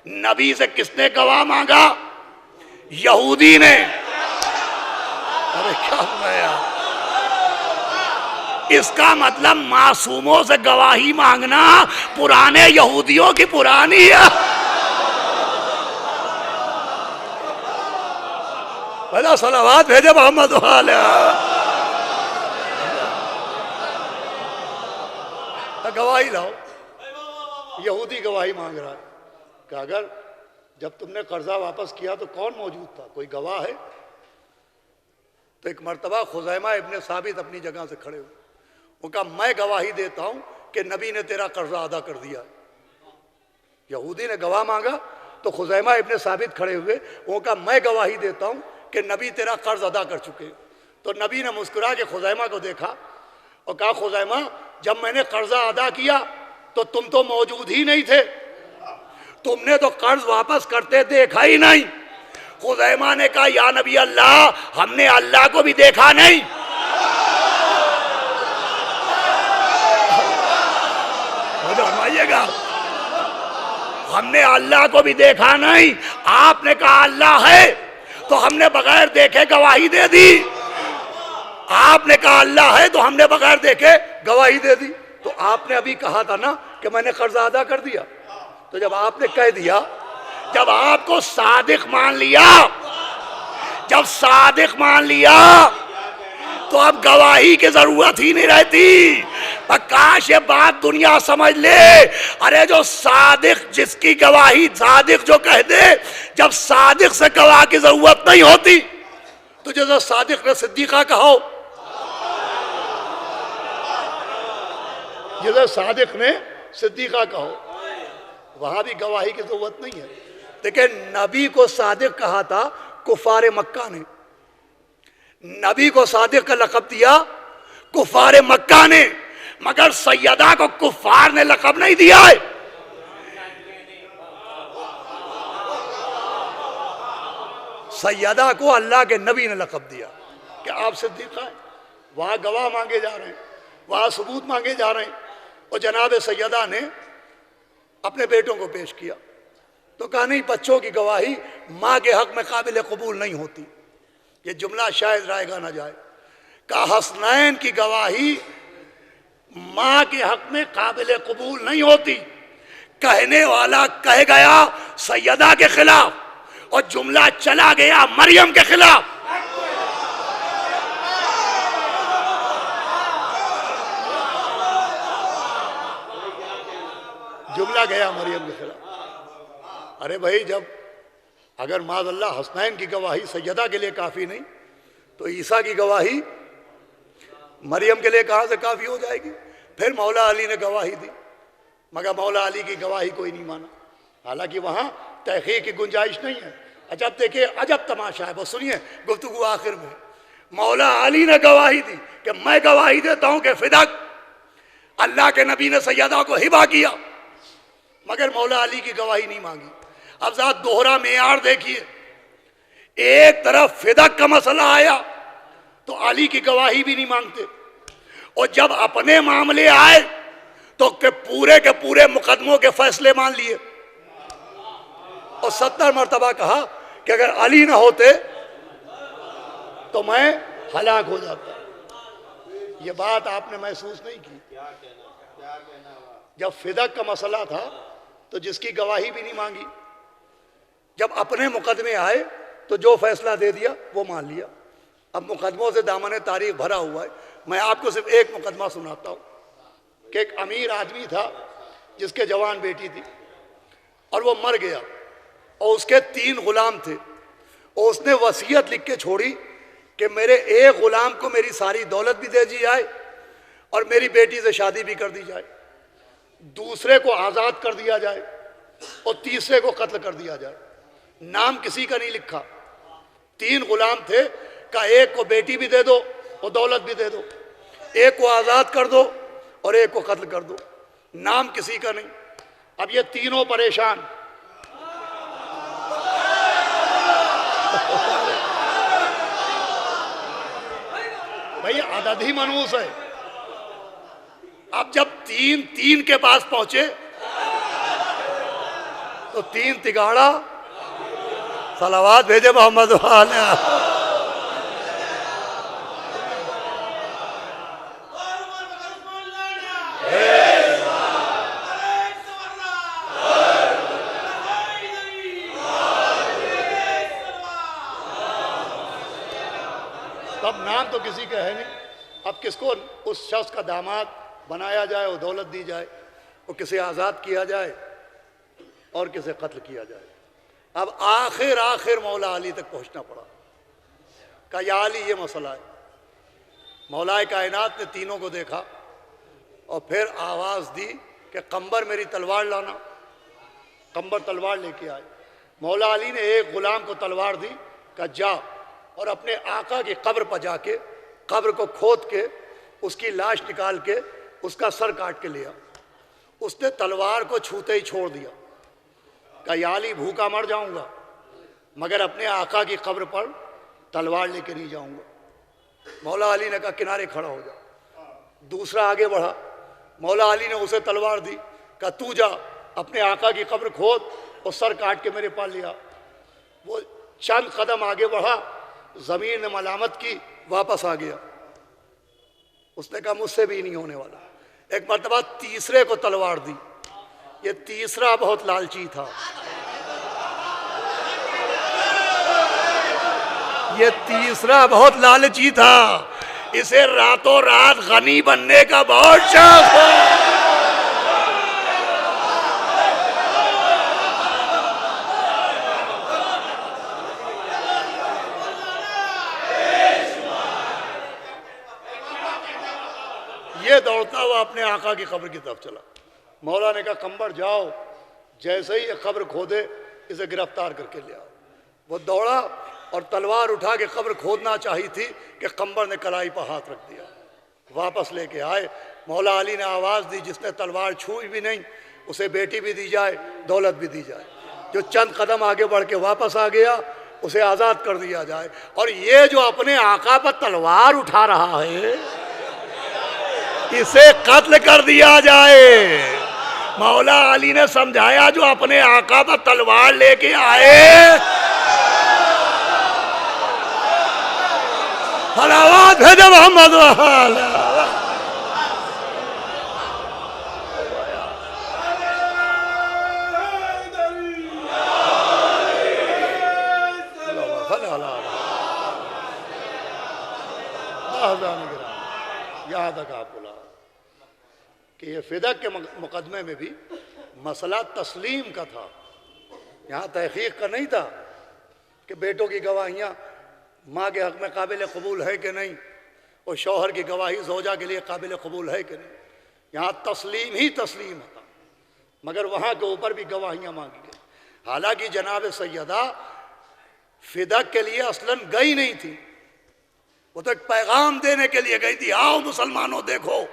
نبی سے کس نے گواہ مانگا؟ یہودی نے۔ ارے کیا بنایا؟ اس کا مطلب معصوموں سے گواہی مانگنا پرانے یہودیوں کی پرانی ہے۔ بھلا صلوات بھیجے محمد علیہ۔ گواہی لاؤ۔ یہودی گواہی مانگ رہا ہے کہ اگر جب تم نے قرضہ واپس کیا تو کون موجود تھا؟ کوئی گواہ ہے؟ تو ایک مرتبہ خزیمہ ابن ثابت اپنی جگہ سے کھڑے ہوئے، وہ کہا میں گواہی دیتا ہوں کہ نبی نے تیرا قرضہ ادا کر دیا۔ یہودی نے گواہ مانگا تو خزیمہ ابن ثابت کھڑے ہوئے، وہ کہا میں گواہی دیتا ہوں کہ نبی تیرا قرض ادا کر چکے۔ تو نبی نے مسکرا کے خزیمہ کو دیکھا اور کہا خزیمہ جب میں نے قرضہ ادا کیا تو تم تو موجود ہی نہیں تھے، تم نے تو قرض واپس کرتے دیکھا ہی نہیں۔ خزیمہ نے کہا یا نبی اللہ، ہم نے اللہ کو بھی دیکھا نہیں۔ فرمائیے گا، ہم نے اللہ کو بھی دیکھا نہیں، آپ نے کہا اللہ ہے تو ہم نے بغیر دیکھے گواہی دے دی، آپ نے کہا اللہ ہے تو ہم نے بغیر دیکھے گواہی دے دی۔ تو آپ نے ابھی کہا تھا نا کہ میں نے قرضہ ادا کر دیا، تو جب آپ نے کہہ دیا، جب آپ کو صادق مان لیا، جب صادق مان لیا تو اب گواہی کی ضرورت ہی نہیں رہتی۔ کاش یہ بات دنیا سمجھ لے، ارے جو صادق جس کی گواہی صادق جو کہہ دے، جب صادق سے گواہ کی ضرورت نہیں ہوتی تو جیسا صادق نے صدیقہ کہو، جیسے صادق نے صدیقہ کہو، وہاں بھی گواہی کی ضرورت نہیں ہے۔ لیکن نبی کو صادق کہا تھا کفار مکہ نے، نبی کو صادق کا لقب دیا کفار مکہ نے، مگر سیدہ کو کفار نے لقب نہیں دیا ہے۔ سیدہ کو اللہ کے نبی نے لقب دیا کہ آپ صدیقہ ہیں۔ وہاں گواہ مانگے جا رہے ہیں، وہاں ثبوت مانگے جا رہے ہیں، اور جناب سیدہ نے اپنے بیٹوں کو پیش کیا تو کہا نہیں، بچوں کی گواہی ماں کے حق میں قابل قبول نہیں ہوتی۔ یہ جملہ شاید رائے گا نہ جائے، کہا حسنین کی گواہی ماں کے حق میں قابل قبول نہیں ہوتی۔ کہنے والا کہہ گیا سیدہ کے خلاف اور جملہ چلا گیا مریم کے خلاف۔ جملہ گیا مریم کے خلاف۔ ارے بھائی، جب اگر معاذ اللہ حسنین کی گواہی سیدہ کے لیے کافی نہیں تو عیسیٰ کی گواہی مریم کے لیے کہاں سے کافی ہو جائے گی؟ پھر مولا علی نے گواہی دی، مگر مولا علی کی گواہی کوئی نہیں مانا، حالانکہ وہاں تحقیق کی گنجائش نہیں ہے۔ عجب دیکھیے، عجب تماشا ہے، بس سنیے گفتگو آخر میں۔ مولا علی نے گواہی دی کہ میں گواہی دیتا ہوں کہ فدق اللہ کے نبی نے سیدہ کو ہبہ کیا، مگر مولا علی کی گواہی نہیں مانگی۔ اب ذات دوہرا معیار دیکھیے، ایک طرف فدق کا مسئلہ آیا تو علی کی گواہی بھی نہیں مانگتے، اور جب اپنے معاملے آئے تو کہ پورے کے پورے مقدموں کے فیصلے مان لیے، اور 70 مرتبہ کہا کہ اگر علی نہ ہوتے تو میں ہلاک ہو جاتا۔ یہ بات آپ نے محسوس نہیں کی؟ جب فدق کا مسئلہ تھا تو جس کی گواہی بھی نہیں مانگی، جب اپنے مقدمے آئے تو جو فیصلہ دے دیا وہ مان لیا۔ اب مقدموں سے دامن تاریخ بھرا ہوا ہے، میں آپ کو صرف ایک مقدمہ سناتا ہوں کہ ایک امیر آدمی تھا جس کے جوان بیٹی تھی اور وہ مر گیا، اور اس کے 3 غلام تھے، اور اس نے وصیت لکھ کے چھوڑی کہ میرے ایک غلام کو میری ساری دولت بھی دے دی جائے اور میری بیٹی سے شادی بھی کر دی جائے۔ دوسرے کو آزاد کر دیا جائے اور تیسرے کو قتل کر دیا جائے. نام کسی کا نہیں لکھا. 3 غلام تھے، کہا ایک کو بیٹی بھی دے دو اور دولت بھی دے دو، ایک کو آزاد کر دو اور ایک کو قتل کر دو. نام کسی کا نہیں. اب یہ تینوں پریشان. بھئی عدد ہی منحوس ہے. اب جب 3 کے پاس پہنچے تو 3 تگاڑا. صلوات بھیجے محمد علیہ. اب نام تو کسی کا ہے نہیں. اب کس کو اس شخص کا داماد بنایا جائے اور دولت دی جائے، اور کسے آزاد کیا جائے اور کسے قتل کیا جائے. اب آخر مولا علی تک پہنچنا پڑا. کہا یا علی یہ مسئلہ ہے. مولا کائنات نے تینوں کو دیکھا اور پھر آواز دی کہ قمبر میری تلوار لانا. قمبر تلوار لے کے آئے. مولا علی نے ایک غلام کو تلوار دی، کہا جا اور اپنے آقا کی قبر پر جا کے قبر کو کھود کے اس کی لاش نکال کے اس کا سر کاٹ کے لیا. اس نے تلوار کو چھوتے ہی چھوڑ دیا. کہا یا علی بھوکا مر جاؤں گا مگر اپنے آقا کی قبر پر تلوار لے کے نہیں جاؤں گا. مولا علی نے کہا کنارے کھڑا ہو جا. دوسرا آگے بڑھا. مولا علی نے اسے تلوار دی، کہا تو جا اپنے آقا کی قبر کھود اور سر کاٹ کے میرے پاس لیا. وہ چند قدم آگے بڑھا، زمین نے ملامت کی، واپس آ گیا. اس نے کہا مجھ سے بھی نہیں ہونے والا. ایک مرتبہ تیسرے کو تلوار دی. یہ تیسرا بہت لالچی تھا. یہ تیسرا بہت لالچی تھا. اسے راتوں رات غنی بننے کا بہت شوق تھا. یہ دوڑتا ہوا اپنے آقا کی قبر کی طرف چلا. مولا نے کہا قمبر جاؤ، جیسے ہی یہ قبر کھودے اسے گرفتار کر کے لے آؤ. وہ دوڑا اور تلوار اٹھا کے قبر کھودنا چاہی تھی کہ قمبر نے کلائی پر ہاتھ رکھ دیا. واپس لے کے آئے. مولا علی نے آواز دی جس نے تلوار چھوئی بھی نہیں اسے بیٹی بھی دی جائے، دولت بھی دی جائے. جو چند قدم آگے بڑھ کے واپس آ گیا اسے آزاد کر دیا جائے. اور یہ جو اپنے آقا پر تلوار اٹھا رہا ہے اسے قتل کر دیا جائے. مولا علی نے سمجھایا جو اپنے آقا پر تلوار لے کے آئے صلوات بھیجے محمد یہاں تک آپ بلا کہ یہ فدق کے مقدمے میں بھی مسئلہ تسلیم کا تھا. یہاں تحقیق کا نہیں تھا کہ بیٹوں کی گواہیاں ماں کے حق میں قابل قبول ہے کہ نہیں اور شوہر کی گواہی زوجہ کے لیے قابل قبول ہے کہ نہیں. یہاں تسلیم ہی تسلیم تھا، مگر وہاں کے اوپر بھی گواہیاں مانگی گئی. حالانکہ جناب سیدہ فدق کے لیے اصلاً گئی نہیں تھی، وہ تو ایک پیغام دینے کے لیے گئی تھی. آؤ مسلمانوں دیکھو،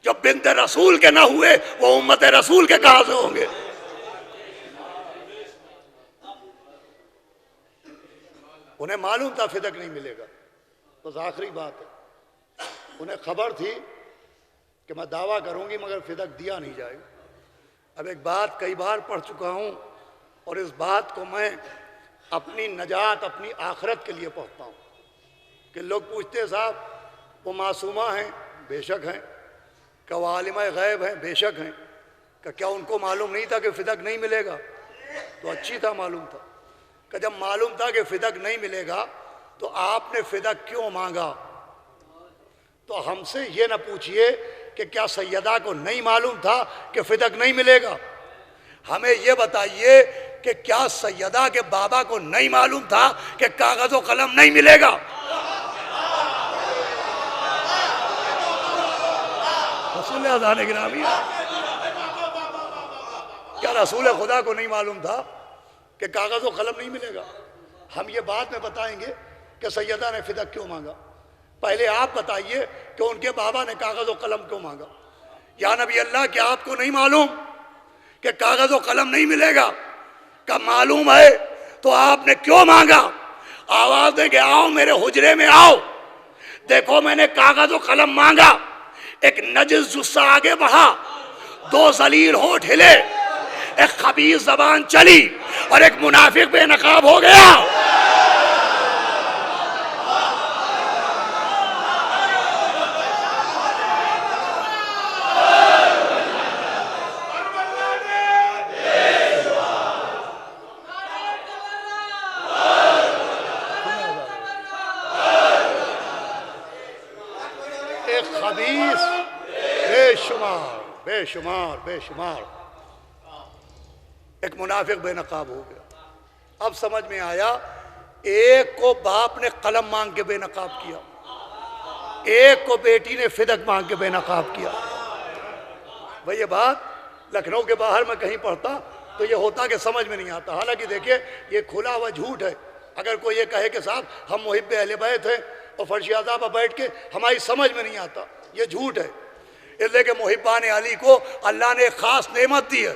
جب بنت رسول کے نہ ہوئے وہ امت رسول کے کہاں سے ہوں گے. انہیں معلوم تھا فدق نہیں ملے گا. بس آخری بات ہے، انہیں خبر تھی کہ میں دعویٰ کروں گی مگر فدق دیا نہیں جائے گا. اب ایک بات کئی بار پڑھ چکا ہوں اور اس بات کو میں اپنی نجات اپنی آخرت کے لیے پڑھتا ہوں کہ لوگ پوچھتے صاحب وہ معصومہ ہیں، بے شک ہیں. کہ وہ عالمہ غیب ہیں، بے شک ہیں. کہ کیا ان کو معلوم نہیں تھا کہ فدق نہیں ملے گا؟ تو اچھی تھا معلوم تھا. کہ جب معلوم تھا کہ فدق نہیں ملے گا تو آپ نے فدق کیوں مانگا؟ تو ہم سے یہ نہ پوچھئے کہ کیا سیدہ کو نہیں معلوم تھا کہ فدق نہیں ملے گا. ہمیں یہ بتائیے کہ کیا سیدہ کے بابا کو نہیں معلوم تھا کہ کاغذ و قلم نہیں ملے گا؟ رسول اللہ گرامی کیا رسول خدا کو نہیں معلوم تھا کہ کاغذ و قلم نہیں ملے گا؟ ہم یہ بعد میں بتائیں گے کہ سیدہ نے فدق کیوں مانگا، پہلے آپ بتائیے کہ ان کے بابا نے کاغذ و قلم کیوں مانگا؟ یا نبی اللہ کیا آپ کو نہیں معلوم کہ کاغذ و قلم نہیں ملے گا؟ کہ معلوم ہے تو آپ نے کیوں مانگا؟ آواز دے کہ آؤ میرے حجرے میں آؤ، دیکھو میں نے کاغذ و قلم مانگا، ایک نجس جثہ آگے بڑھا، دو ذلیل ہونٹ ہلے، ایک خبیث زبان چلی اور ایک منافق بے نقاب ہو گیا۔ ایک خبیث بے شمار ایک منافق بے نقاب ہو گیا۔ اب سمجھ میں آیا، ایک کو باپ نے قلم مانگ کے بے نقاب کیا، ایک کو بیٹی نے فدق مانگ کے بے نقاب کیا۔ بھئی یہ بات لکھنؤ کے باہر میں کہیں پڑھتا تو یہ ہوتا کہ سمجھ میں نہیں آتا۔ حالانکہ دیکھیے یہ کھلا ہوا جھوٹ ہے۔ اگر کوئی یہ کہے کہ صاحب ہم محب اہل بیت ہیں اور فرش اعضاء پر بیٹھ کے ہماری سمجھ میں نہیں آتا، یہ جھوٹ ہے۔ اس لیے کہ محبان علی کو اللہ نے ایک خاص نعمت دی ہے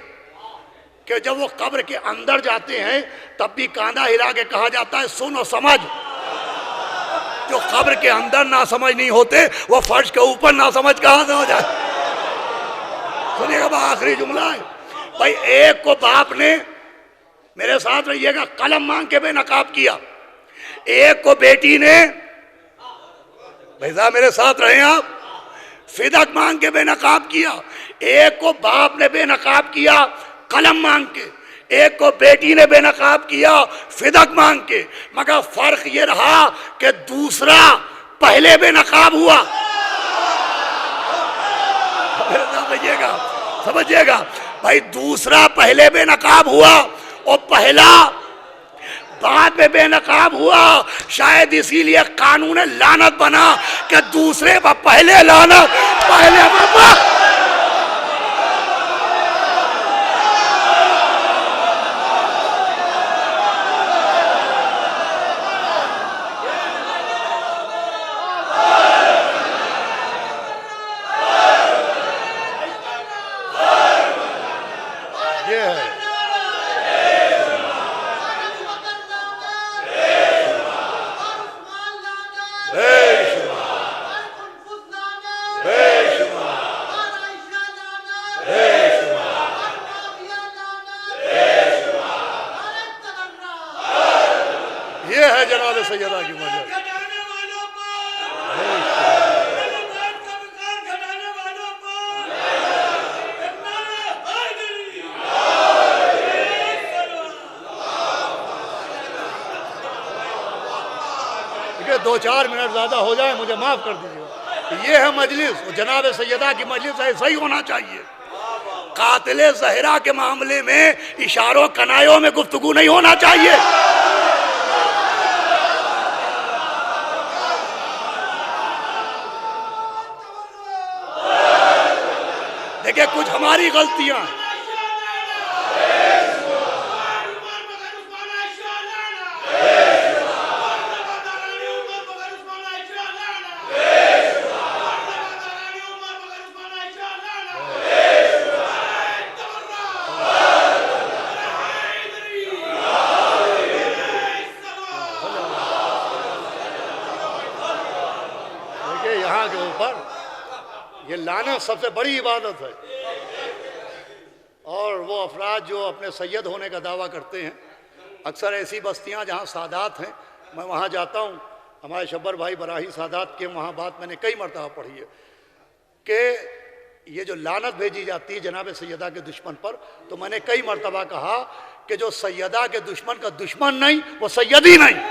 کہ جب وہ قبر کے اندر جاتے ہیں تب بھی کاندھا ہلا کے کہا جاتا ہے سن و سمجھ۔ جو قبر کے اندر نہ سمجھ نہیں ہوتے وہ فرش کے اوپر نہ سمجھ کہاں سے ہو جائے؟ سنیے گا آخری جملہ ہے بھائی، ایک کو باپ نے، میرے ساتھ رہیے گا، قلم مانگ کے بے نقاب کیا، ایک کو بیٹی نے، بھائی صاحب میرے ساتھ رہے آپ، فدق مانگ کے بے نقاب کیا، ایک کو باپ نے بے نقاب کیا قلم مانگ کے، ایک کو بیٹی نے بے نقاب کیا فدق مانگ کے، مگر فرق یہ رہا کہ دوسرا پہلے بے نقاب ہوا۔ سمجھئے گا بھائی، دوسرا پہلے بے نقاب ہوا اور پہلا بعد میں بے نقاب ہوا۔ شاید اسی لیے قانون لعنت بنا کہ دوسرے پر پہلے لعنت، پہلے پر سیدہ کی مجلس۔ دو چار منٹ زیادہ ہو جائے مجھے معاف کر دیجیے۔ یہ ہے مجلس، جناب سیدہ کی مجلس ایسا ہی ہونا چاہیے۔ قاتل زہرا کے معاملے میں اشاروں کنایوں میں گفتگو نہیں ہونا چاہیے۔ دیکھیں کچھ ہماری غلطیاں ہیں۔ یہاں کے اوپر یہ لعنت سب سے بڑی عبادت ہے، اور وہ افراد جو اپنے سید ہونے کا دعویٰ کرتے ہیں، اکثر ایسی بستیاں جہاں سادات ہیں، میں وہاں جاتا ہوں، ہمارے شبر بھائی براہی سادات کے وہاں بات میں نے کئی مرتبہ پڑھی ہے کہ یہ جو لعنت بھیجی جاتی ہے جناب سیدہ کے دشمن پر، تو میں نے کئی مرتبہ کہا کہ جو سیدہ کے دشمن کا دشمن نہیں وہ سید ہی نہیں۔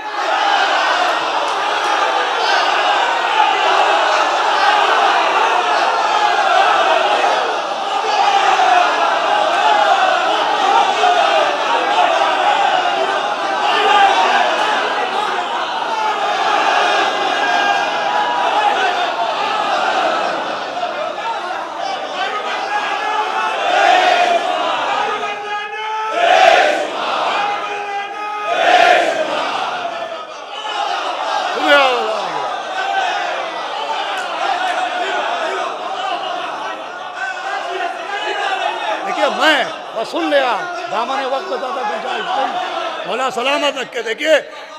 دامن وقت میں زیادہ گنجائش نہیں. مولا سلامت رکھ کے دیکھیے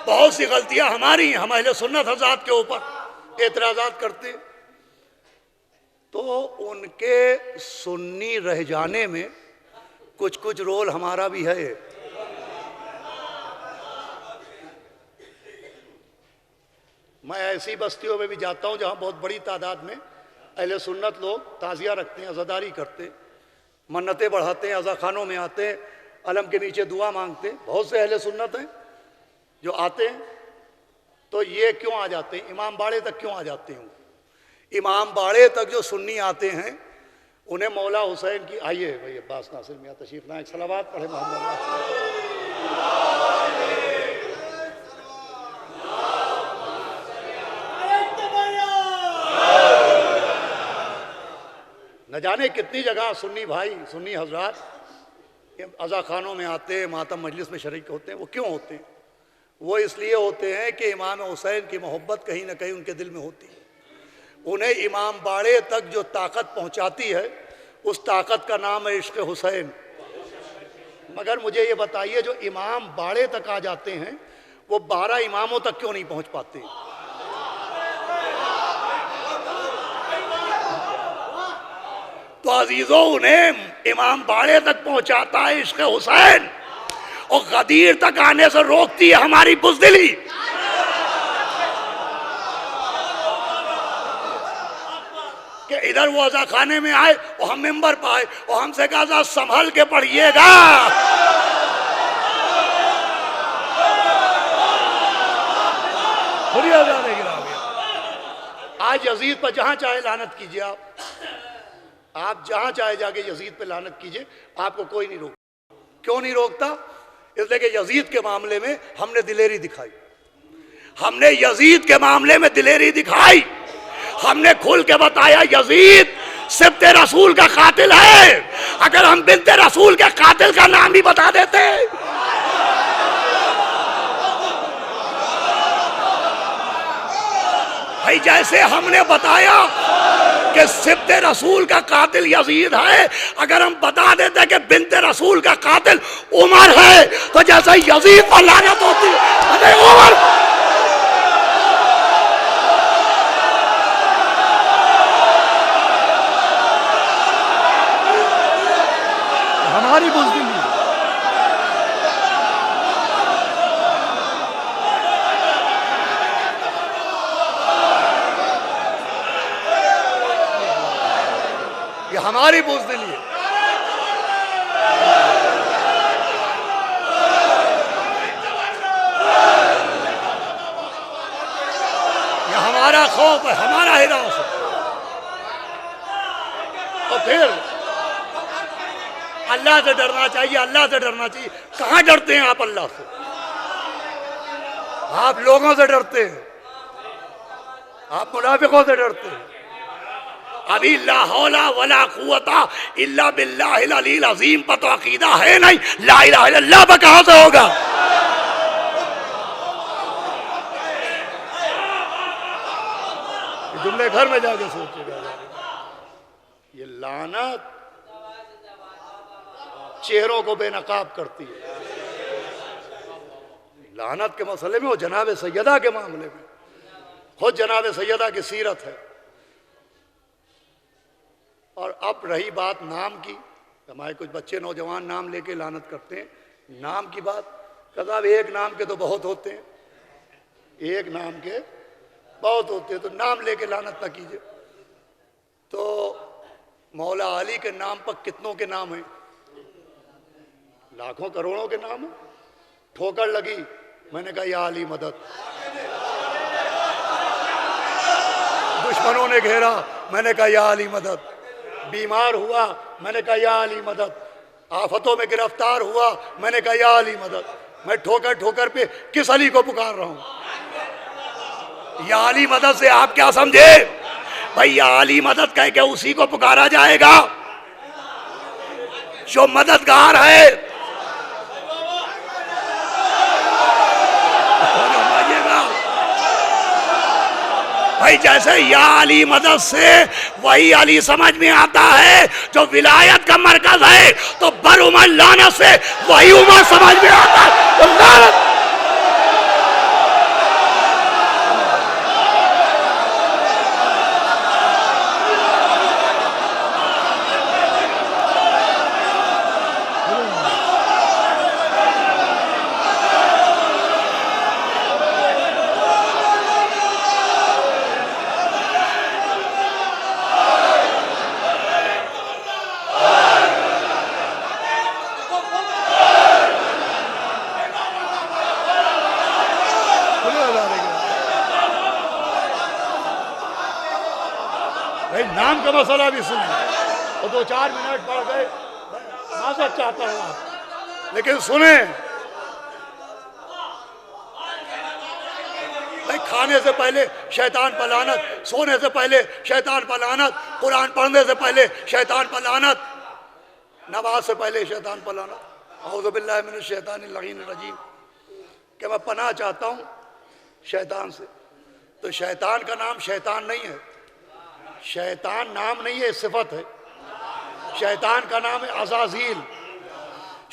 بہت سی غلطیاں ہماری ہیں. ہم اہل سنت حضرات کے اوپر اعتراضات کرتے ہیں تو ان کے سنی رہ جانے میں کچھ رول ہمارا بھی ہے. میں ایسی بستیوں میں بھی جاتا ہوں جہاں بہت بڑی تعداد میں اہل سنت لوگ تعزیہ رکھتے ہیں, عزاداری کرتے ہیں, منتیں بڑھاتے ہیں, عزا خانوں میں آتے ہیں, علم کے نیچے دعا مانگتے ہیں. بہت سے اہل سنت ہیں جو آتے ہیں. تو یہ کیوں آ جاتے ہیں؟ امام باڑے تک کیوں آ جاتے ہیں؟ امام باڑے تک جو سنی آتے ہیں انہیں مولا حسین کی, آئیے بھائی عباس ناصر میاں تشریف لائیں, صلوات پڑھے محمد. نہ جانے کتنی جگہ سنی بھائی, سنی حضرات عزا خانوں میں آتے ہیں, ماتم مجلس میں شریک ہوتے ہیں. وہ کیوں ہوتے ہیں؟ وہ اس لیے ہوتے ہیں کہ امام حسین کی محبت کہیں نہ کہیں ان کے دل میں ہوتی ہے. انہیں امام باڑے تک جو طاقت پہنچاتی ہے اس طاقت کا نام ہے عشق حسین. مگر مجھے یہ بتائیے جو امام باڑے تک آ جاتے ہیں وہ 12 اماموں تک کیوں نہیں پہنچ پاتے؟ تو عزیزوں انہیں امام باڑے تک پہنچاتا ہے عشق حسین, اور غدیر تک آنے سے روکتی ہے ہماری بزدلی. کہ ادھر وہ عزا خانے میں آئے اور ہم ممبر پہ آئے اور ہم سے کہا سنبھل کے پڑھیے گا. آج یزید پر جہاں چاہے لعنت کیجئے, آپ جہاں چاہے جا کے یزید پہ لعنت کیجئے, آپ کو کوئی نہیں روکتا. کیوں نہیں روکتا؟ اس لیے کہ یزید کے معاملے میں ہم نے دلیری دکھائی. ہم نے یزید کے معاملے میں دلیری دکھائی. ہم نے کھل کے بتایا یزید سبط رسول کا قاتل ہے. اگر ہم بنت رسول کے قاتل کا نام بھی بتا دیتے, بھائی جیسے ہم نے بتایا کہ سبط رسول کا قاتل یزید ہے, اگر ہم بتا دیتے کہ بنت رسول کا قاتل عمر ہے تو جیسے یزید پر لعنت ہوتی ہے عمر. ہماری بزدلی یہ ہماری بزدلی ہے. یہ ہمارا خوف ہے, ہمارا ہراس ہے. اور پھر اللہ سے ڈرنا چاہیے, اللہ سے ڈرنا چاہیے. کہاں ڈرتے ہیں آپ اللہ سے؟ آپ لوگوں سے ڈرتے ہیں, آپ منافقوں سے ڈرتے ہیں. ابھی لا حول ولا قوت الا باللہ العلی العظیم پر تو عقیدہ ہے نہیں, لا الہ الا اللہ پر کہاں سے ہوگا؟ جملے گھر میں جا کے سوچے گا. یہ لعنت چہروں کو بے نقاب کرتی ہے. لعنت کے مسئلے میں وہ جناب سیدہ کے معاملے میں خود جناب سیدہ کی سیرت ہے. اور اب رہی بات نام کی, ہمارے کچھ بچے نوجوان نام لے کے لعنت کرتے ہیں. نام کی بات کہا ایک نام کے تو بہت ہوتے ہیں, ایک نام کے بہت ہوتے ہیں, تو نام لے کے لعنت نہ کیجئے. تو مولا علی کے نام پر کتنوں کے نام ہیں؟ لاکھوں کروڑوں کے نام ہیں. ٹھوکر لگی, میں نے کہا یا علی مدد. دشمنوں نے گھیرا, میں نے کہا یا علی مدد. بیمار ہوا, میں نے کہا یا علی مدد. آفتوں میں گرفتار ہوا, میں نے کہا یا علی مدد. میں ٹھوکر پہ کس علی کو پکار رہا ہوں؟ یا علی مدد سے آپ کیا سمجھے بھائی؟ یا علی مدد کہہ کے اسی کو پکارا جائے گا جو مددگار ہے. بھائی جیسے یا علی مدد سے وہی علی سمجھ میں آتا ہے جو ولایت کا مرکز ہے، تو بر عمر لعنت سے وہی عمر سمجھ میں آتا ہے تو لعنت۔ نام کا مسئلہ بھی سنیں، وہ 2-4 منٹ پڑھ گئے، معذرت چاہتا ہوں آپ، لیکن سنیں بھائی، کھانے سے پہلے شیطان پر لعنت، سونے سے پہلے شیطان پر لعنت، قرآن پڑھنے سے پہلے شیطان پر لعنت، نماز سے پہلے شیطان پر لعنت۔ اعوذ باللہ من الشیطان اللعین الرجیم، کہ میں پناہ چاہتا ہوں شیطان سے۔ تو شیطان کا نام شیطان نہیں ہے، شیطان نام نہیں ہے، صفت ہے۔ شیطان کا نام ہے عزازیل،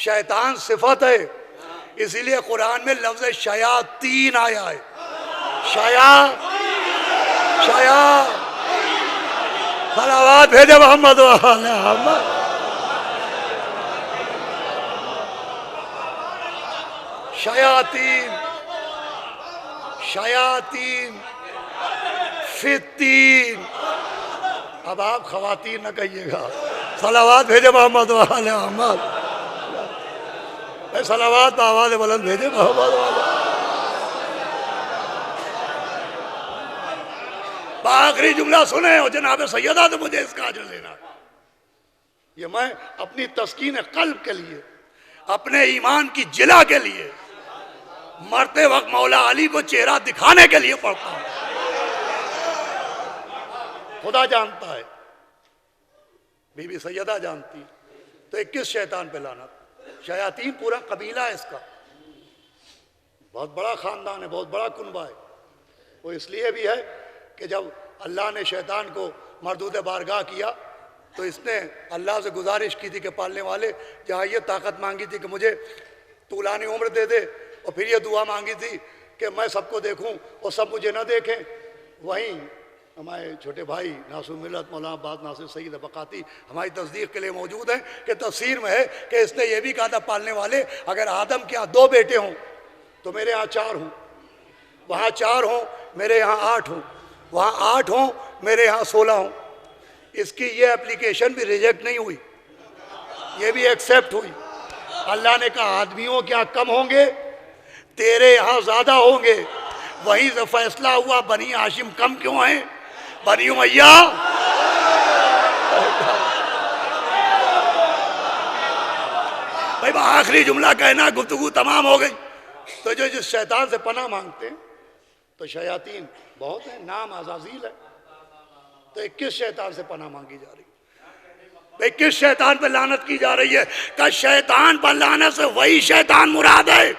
شیطان صفت ہے، اسی لیے قرآن میں لفظ شیاطین آیا ہے۔ صلوات بھیجے محمد و آل محمد۔ شیاطین فتین، اب آپ خواتین نہ کہیے گا، صلوات بھیجے محمد و آل محمد، صلوات آواز بلند بھیجے محمد و آل محمد۔ آخری جملہ سنیں، اور جناب سیدہ تو مجھے اس کا اجر لینا ہے۔ یہ میں اپنی تسکین قلب کے لیے، اپنے ایمان کی جلا کے لیے، مرتے وقت مولا علی کو چہرہ دکھانے کے لیے پڑھتا ہوں۔ خدا جانتا ہے، بی بی سیدہ جانتی، تو 21 شیطان پہ لعنت۔ شیاطین پورا قبیلہ ہے اس کا، بہت بڑا خاندان ہے، بہت بڑا کنبہ ہے۔ وہ اس لیے بھی ہے کہ جب اللہ نے شیطان کو مردود بارگاہ کیا تو اس نے اللہ سے گزارش کی تھی کہ پالنے والے، جہاں یہ طاقت مانگی تھی کہ مجھے طولانی عمر دے دے، اور پھر یہ دعا مانگی تھی کہ میں سب کو دیکھوں اور سب مجھے نہ دیکھیں، وہیں ہمارے چھوٹے بھائی ناصر ملت مولانا عباس ناصر سید بقاتی ہماری تصدیق کے لیے موجود ہیں کہ تفسیر میں ہے کہ اس نے یہ بھی کہا تھا پالنے والے، اگر آدم کے ہاں 2 بیٹے ہوں تو میرے ہاں 4 ہوں، وہاں 4 ہوں میرے یہاں 8 ہوں، وہاں 8 ہوں میرے یہاں 16 ہوں۔ اس کی یہ اپلیکیشن بھی ریجیکٹ نہیں ہوئی، یہ بھی ایکسیپٹ ہوئی۔ اللہ نے کہا آدمیوں کیا کم ہوں گے، تیرے یہاں زیادہ ہوں گے۔ وہیں سے فیصلہ ہوا بنی ہاشم کم کیوں ہیں، بنی امیہ بھائی آخری جملہ کہنا، گفتگو تمام ہو گئی۔ تو جو جس شیطان سے پناہ مانگتے ہیں، تو شیاطین بہت ہیں، نام عزازیل ہے، تو 21 شیطان سے پناہ مانگی جا رہی ہے۔ بھئی کس شیطان پہ لعنت کی جا رہی ہے؟ کہ شیطان پر لعنت سے وہی شیطان مراد ہے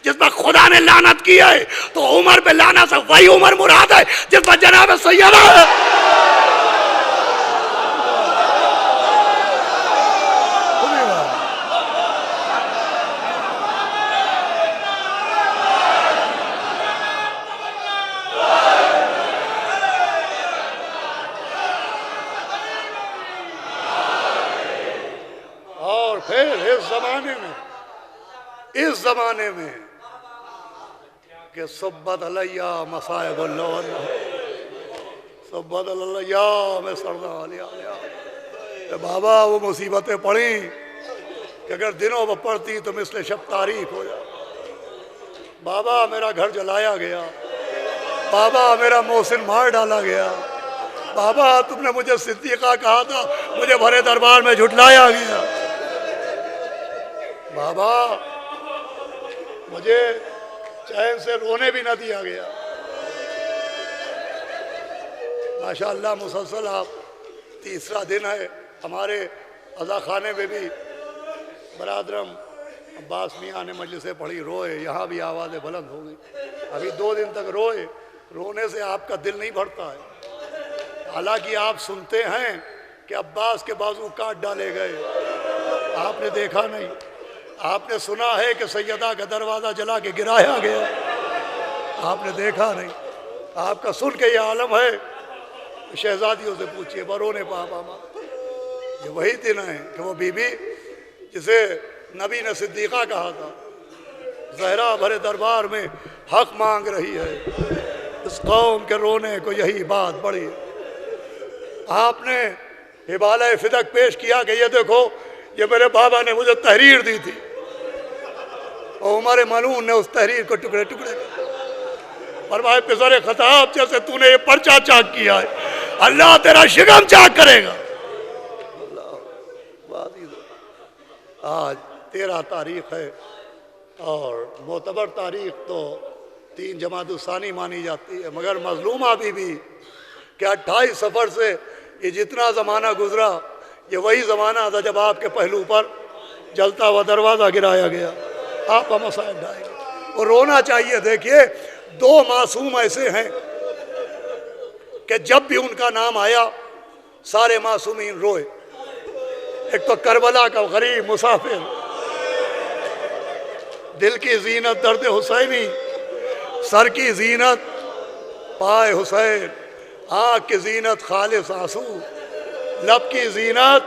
جس پر خدا نے لعنت کی ہے، تو عمر پہ لعنت سے وہی عمر مراد ہے جس پر جناب سیدہ ہے۔ اور پھر اس زمانے میں کہ صبت علیہ مصائب اللہ، صبت علیہ میں سردہ علیہ، بابا وہ مصیبتیں پڑیں کہ اگر دنوں میں پڑتی تو مثل شب تاریک ہو جائے۔ بابا میرا گھر جلایا گیا، بابا میرا محسن مار ڈالا گیا، بابا تم نے مجھے صدیقہ کہا تھا، مجھے بھرے دربار میں جھٹلایا گیا، بابا مجھے چین سے رونے بھی نہ دیا گیا۔ ماشاءاللہ مسلسل آپ 3را دن ہے، ہمارے عزا خانے میں بھی برادرم عباس میاں نے مجلسیں پڑھی، روئے، یہاں بھی آوازیں بلند ہو گئی، ابھی 2 دن تک روئے، رونے سے آپ کا دل نہیں بھرتا ہے؟ حالانکہ آپ سنتے ہیں کہ عباس کے بازو کاٹ ڈالے گئے، آپ نے دیکھا نہیں۔ آپ نے سنا ہے کہ سیدہ کا دروازہ جلا کے گرایا گیا، آپ نے دیکھا نہیں۔ آپ کا سن کے یہ عالم ہے، شہزادیوں سے پوچھئے برونے پاپا ماں، یہ وہی دن ہے کہ وہ بی بی جسے نبی نے صدیقہ کہا تھا، زہرا بھرے دربار میں حق مانگ رہی ہے، اس قوم کے رونے کو یہی بات بڑی۔ آپ نے حبالہ فدق پیش کیا کہ یہ دیکھو، یہ میرے بابا نے مجھے تحریر دی تھی، اور عمر ملعون نے اس تحریر کو ٹکڑے ٹکڑے فرمائے پسر خطاب جیسے تو نے یہ پرچہ چاک کیا ہے، اللہ تیرا شکم چاک کرے گا۔ آج 13 تاریخ ہے، اور معتبر تاریخ تو 3 جمادی الثانی مانی جاتی ہے، مگر مظلومہ بی بی کہ 28 سفر سے یہ جتنا زمانہ گزرا، یہ وہی زمانہ تھا جب آپ کے پہلو پر جلتا ہوا دروازہ گرایا گیا، آپ کا مسائل ڈھائیں گے اور رونا چاہیے۔ دیکھیے 2 معصوم ایسے ہیں کہ جب بھی ان کا نام آیا سارے معصومین روئے۔ ایک تو کربلا کا غریب مسافر، دل کی زینت درد حسینی، سر کی زینت پائے حسین، آنکھ کی زینت خالص آنسو، لب کی زینت۔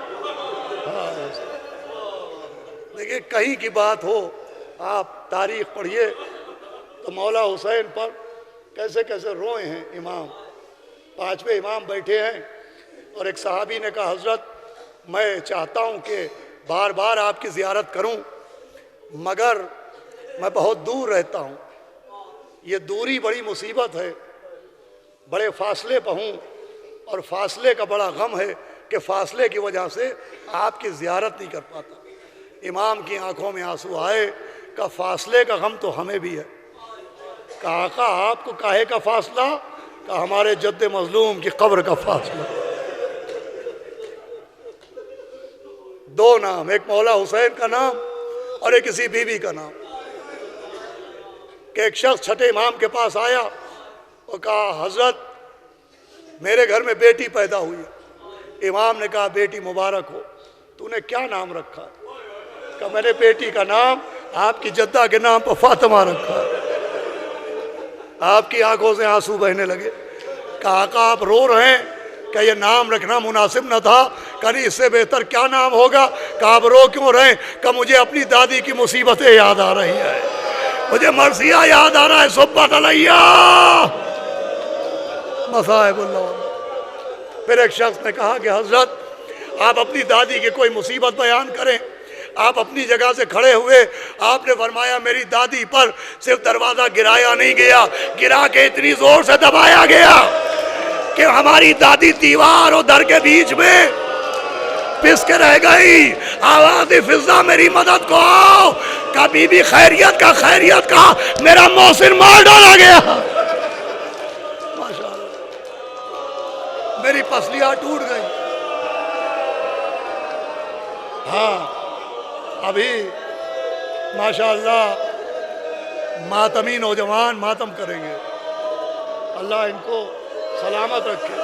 دیکھیں کہیں کی بات ہو، آپ تاریخ پڑھیے تو مولا حسین پر کیسے کیسے روئے ہیں امام۔ 5ویں امام بیٹھے ہیں، اور ایک صحابی نے کہا حضرت میں چاہتا ہوں کہ بار بار آپ کی زیارت کروں، مگر میں بہت دور رہتا ہوں، یہ دوری بڑی مصیبت ہے، بڑے فاصلے پہ ہوں، اور فاصلے کا بڑا غم ہے کہ فاصلے کی وجہ سے آپ کی زیارت نہیں کر پاتا۔ امام کی آنکھوں میں آنسو آئے، کہ فاصلے کا غم تو ہمیں بھی ہے۔ کہا آقا آپ کو کاہے کا فاصلہ؟ کہ ہمارے جد مظلوم کی قبر کا فاصلہ۔ 2 نام، ایک مولا حسین کا نام اور ایک کسی بی بی کا نام، کہ ایک شخص چھٹے امام کے پاس آیا اور کہا حضرت میرے گھر میں بیٹی پیدا ہوئی ہے۔ امام نے کہا بیٹی مبارک ہو، تو نے کیا نام رکھا؟ کہ میں نے بیٹی کا نام آپ کی جدہ کے نام پر فاطمہ رکھا۔ آپ کی آنکھوں سے آنسو بہنے لگے۔ کہا آقا آپ رو رہے ہیں، کہ یہ نام رکھنا مناسب نہ تھا؟ کہ نہیں، اس سے بہتر کیا نام ہوگا؟ کہ آپ رو کیوں رہے ہیں؟ کہ مجھے اپنی دادی کی مصیبتیں یاد آ رہی ہیں، مجھے مرثیہ یاد آ رہا ہے، صبت علیہ مصائب اللہ۔ پھر ایک شخص نے کہا کہ حضرت آپ اپنی دادی کی کوئی مصیبت بیان کریں۔ آپ اپنی جگہ سے کھڑے ہوئے، آپ نے فرمایا میری دادی پر صرف دروازہ گرایا نہیں گیا، گرا کے اتنی زور سے دبایا گیا کہ ہماری دادی دیوار اور در کے بیچ میں پس کے رہ گئی۔ آواز فضا میری مدد کو آؤ، کہ بی بی خیریت کا میرا محسن مار ڈالا گیا۔ ماشاءاللہ میری پسلیاں ٹوٹ گئی۔ ہاں ابھی ماشاءاللہ ماتمی نوجوان ماتم کریں گے، اللہ ان کو سلامت رکھے۔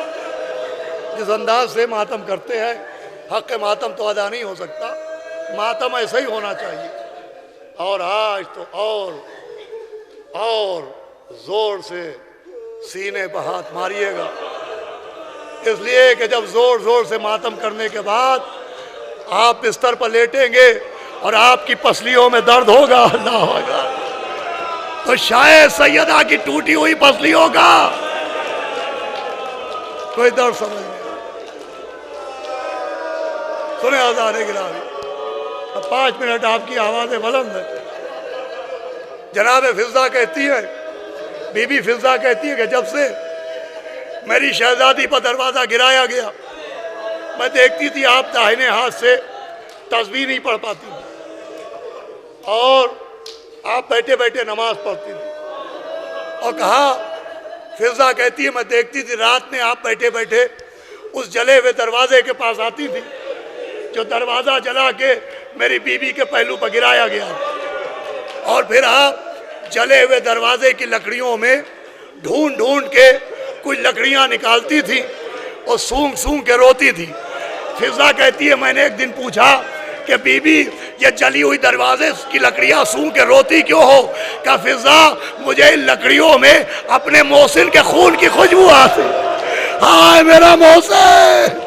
جس انداز سے ماتم کرتے ہیں، حق ماتم تو ادا نہیں ہو سکتا، ماتم ایسا ہی ہونا چاہیے۔ اور آج تو اور زور سے سینے پہ ہاتھ ماریے گا، اس لیے کہ جب زور سے ماتم کرنے کے بعد آپ بستر پر لیٹیں گے اور آپ کی پسلیوں میں درد ہوگا، اللہ اکبر، تو شاید سیدہ کی ٹوٹی ہوئی پسلیوں کا کوئی درد سمجھ نہیں۔ سنیں آزاد گرامی، اب 5 منٹ آپ کی آوازیں بلند ہیں۔ جناب فضا کہتی ہے، بی بی فضا کہتی ہے کہ جب سے میری شہزادی پر دروازہ گرایا گیا، میں دیکھتی تھی آپ داہنے ہاتھ سے تسبیح نہیں پڑھ پاتی تھی، اور آپ بیٹھے بیٹھے نماز پڑھتی تھی۔ اور کہا فضا کہتی ہے میں دیکھتی تھی رات میں آپ بیٹھے بیٹھے اس جلے ہوئے دروازے کے پاس آتی تھی جو دروازہ جلا کے میری بیوی کے پہلو پر گرایا گیا، اور پھر آپ جلے ہوئے دروازے کی لکڑیوں میں ڈھونڈ ڈھونڈ کے کچھ لکڑیاں نکالتی تھی اور سونگ سونگ کے روتی تھی۔ فضا کہتی ہے میں نے ایک دن پوچھا کہ بی بی یہ جلی ہوئی دروازے کی لکڑیاں سونگ کے روتی کیوں ہو؟ کہا فضا مجھے ان لکڑیوں میں اپنے محسن کے خون کی خوشبو آتی۔ ہائے میرا محسن،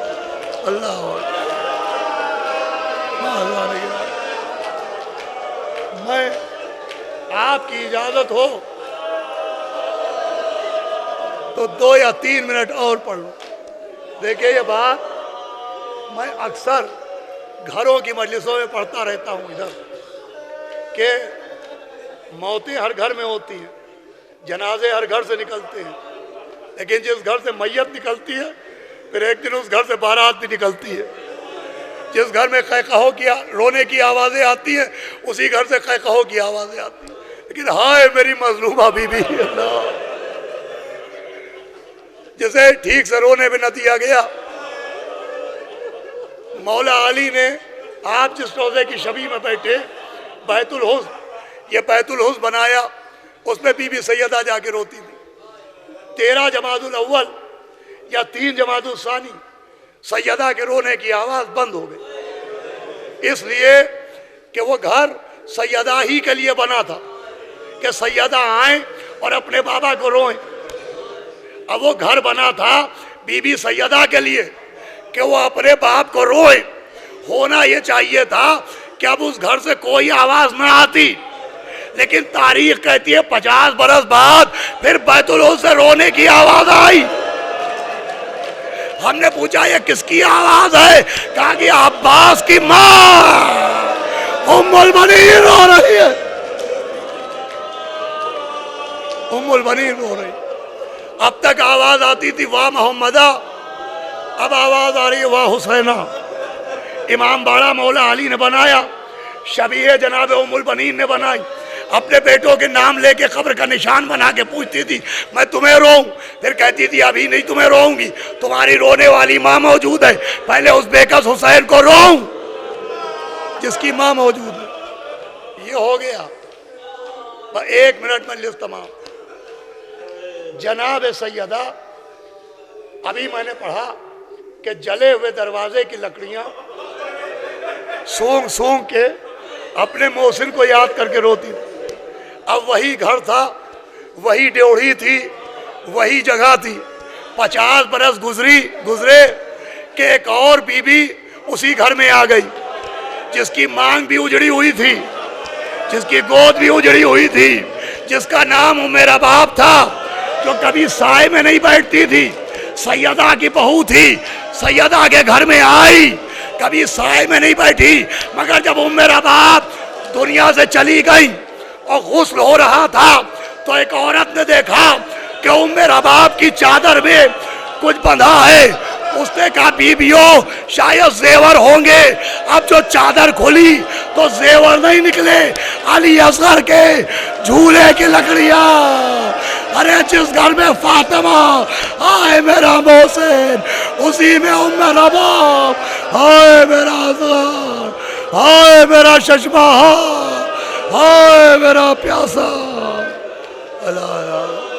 اللہ میں آپ کی اجازت ہو تو 2 یا 3 منٹ اور پڑھ لوں۔ دیکھیں یہ بات میں اکثر گھروں کی مجلسوں میں پڑھتا رہتا ہوں ادھر کہ موتیں ہر گھر میں ہوتی ہیں، جنازے ہر گھر سے نکلتے ہیں، لیکن جس گھر سے میت نکلتی ہے پھر ایک دن اس گھر سے بارات بھی نکلتی ہے۔ جس گھر میں قہقہوں کی رونے کی آوازیں آتی ہیں اسی گھر سے قہقہوں کی آوازیں آتی ہیں۔ لیکن ہائے میری مظلومہ بی بی، اللہ جسے ٹھیک سے رونے بھی نہ دیا گیا۔ مولا علی نے آپ جس روضے کی شبیہ میں بیٹھے بیت الحزن، یہ بیت الحزن بنایا، اس میں بی بی سیدہ جا کے روتی تھی۔ 13 جمادی الاول یا 3 جمادی الثانی سیدہ کے رونے کی آواز بند ہو گئی، اس لیے کہ وہ گھر سیدہ ہی کے لیے بنا تھا کہ سیدہ آئیں اور اپنے بابا کو روئیں۔ اب وہ گھر بنا تھا بی بی سیدہ کے لیے کہ وہ اپنے باپ کو روئے۔ ہونا یہ چاہیے تھا کہ اب اس گھر سے کوئی آواز نہ آتی، لیکن تاریخ کہتی ہے 50 برس بعد پھر بیت الحزن سے رونے کی آواز آئی۔ ہم نے پوچھا یہ کس کی آواز ہے؟ کہا کہ عباس کی ماں ام البنین رو رہی ہے، ام البنین رو رہی۔ اب تک آواز آتی تھی واہ محمدہ، اب آواز آ رہی ہے واہ حسینہ۔ امام باڑہ مولا علی نے بنایا، شبیہ جناب ام البنین نے بنائی، اپنے بیٹوں کے نام لے کے قبر کا نشان بنا کے پوچھتی تھی میں تمہیں روؤں؟ پھر کہتی تھی ابھی نہیں تمہیں روؤں گی، تمہاری رونے والی ماں موجود ہے، پہلے اس بےکس حسین کو روؤں جس کی ماں موجود ہے۔ یہ ہو گیا، 1 منٹ میں لسٹ تمام۔ جناب سیدہ، ابھی میں نے پڑھا کہ جلے ہوئے دروازے کی لکڑیاں سونگ سونگ کے اپنے محسن کو یاد کر کے روتی تھی۔ اب وہی گھر تھا، وہی ڈیوڑھی تھی، وہی جگہ تھی۔ 50 برس گزرے کہ ایک اور بی بی اسی گھر میں آ گئی، جس کی مانگ بھی اجڑی ہوئی تھی، جس کی گود بھی اجڑی ہوئی تھی، جس کا نام میرا باپ تھا، جو کبھی سائے میں نہیں بیٹھتی تھی، سیدہ کی بہو تھی، سیدہ کے گھر میں آئی، کبھی سائے میں نہیں بیٹھی، مگر جب میرا باپ دنیا سے چلی گئی اور غسل ہو رہا تھا تو ایک عورت نے دیکھا کہ میرا باپ کی چادر میں کچھ بندھا ہے۔ اس نے کہا بیبیوں شاید زیور ہوں گے۔ اب جو چادر کھلی تو زیور نہیں نکلے، علی اصغر کے جھولے کی لکڑیاں۔ ارے جس گھر میں فاطمہ آئے میرا محسن، اسی میں میرا باپ آئے میرا اصغر، آئے میرا ششمہ، آئے میرا پیاسا۔ اللہ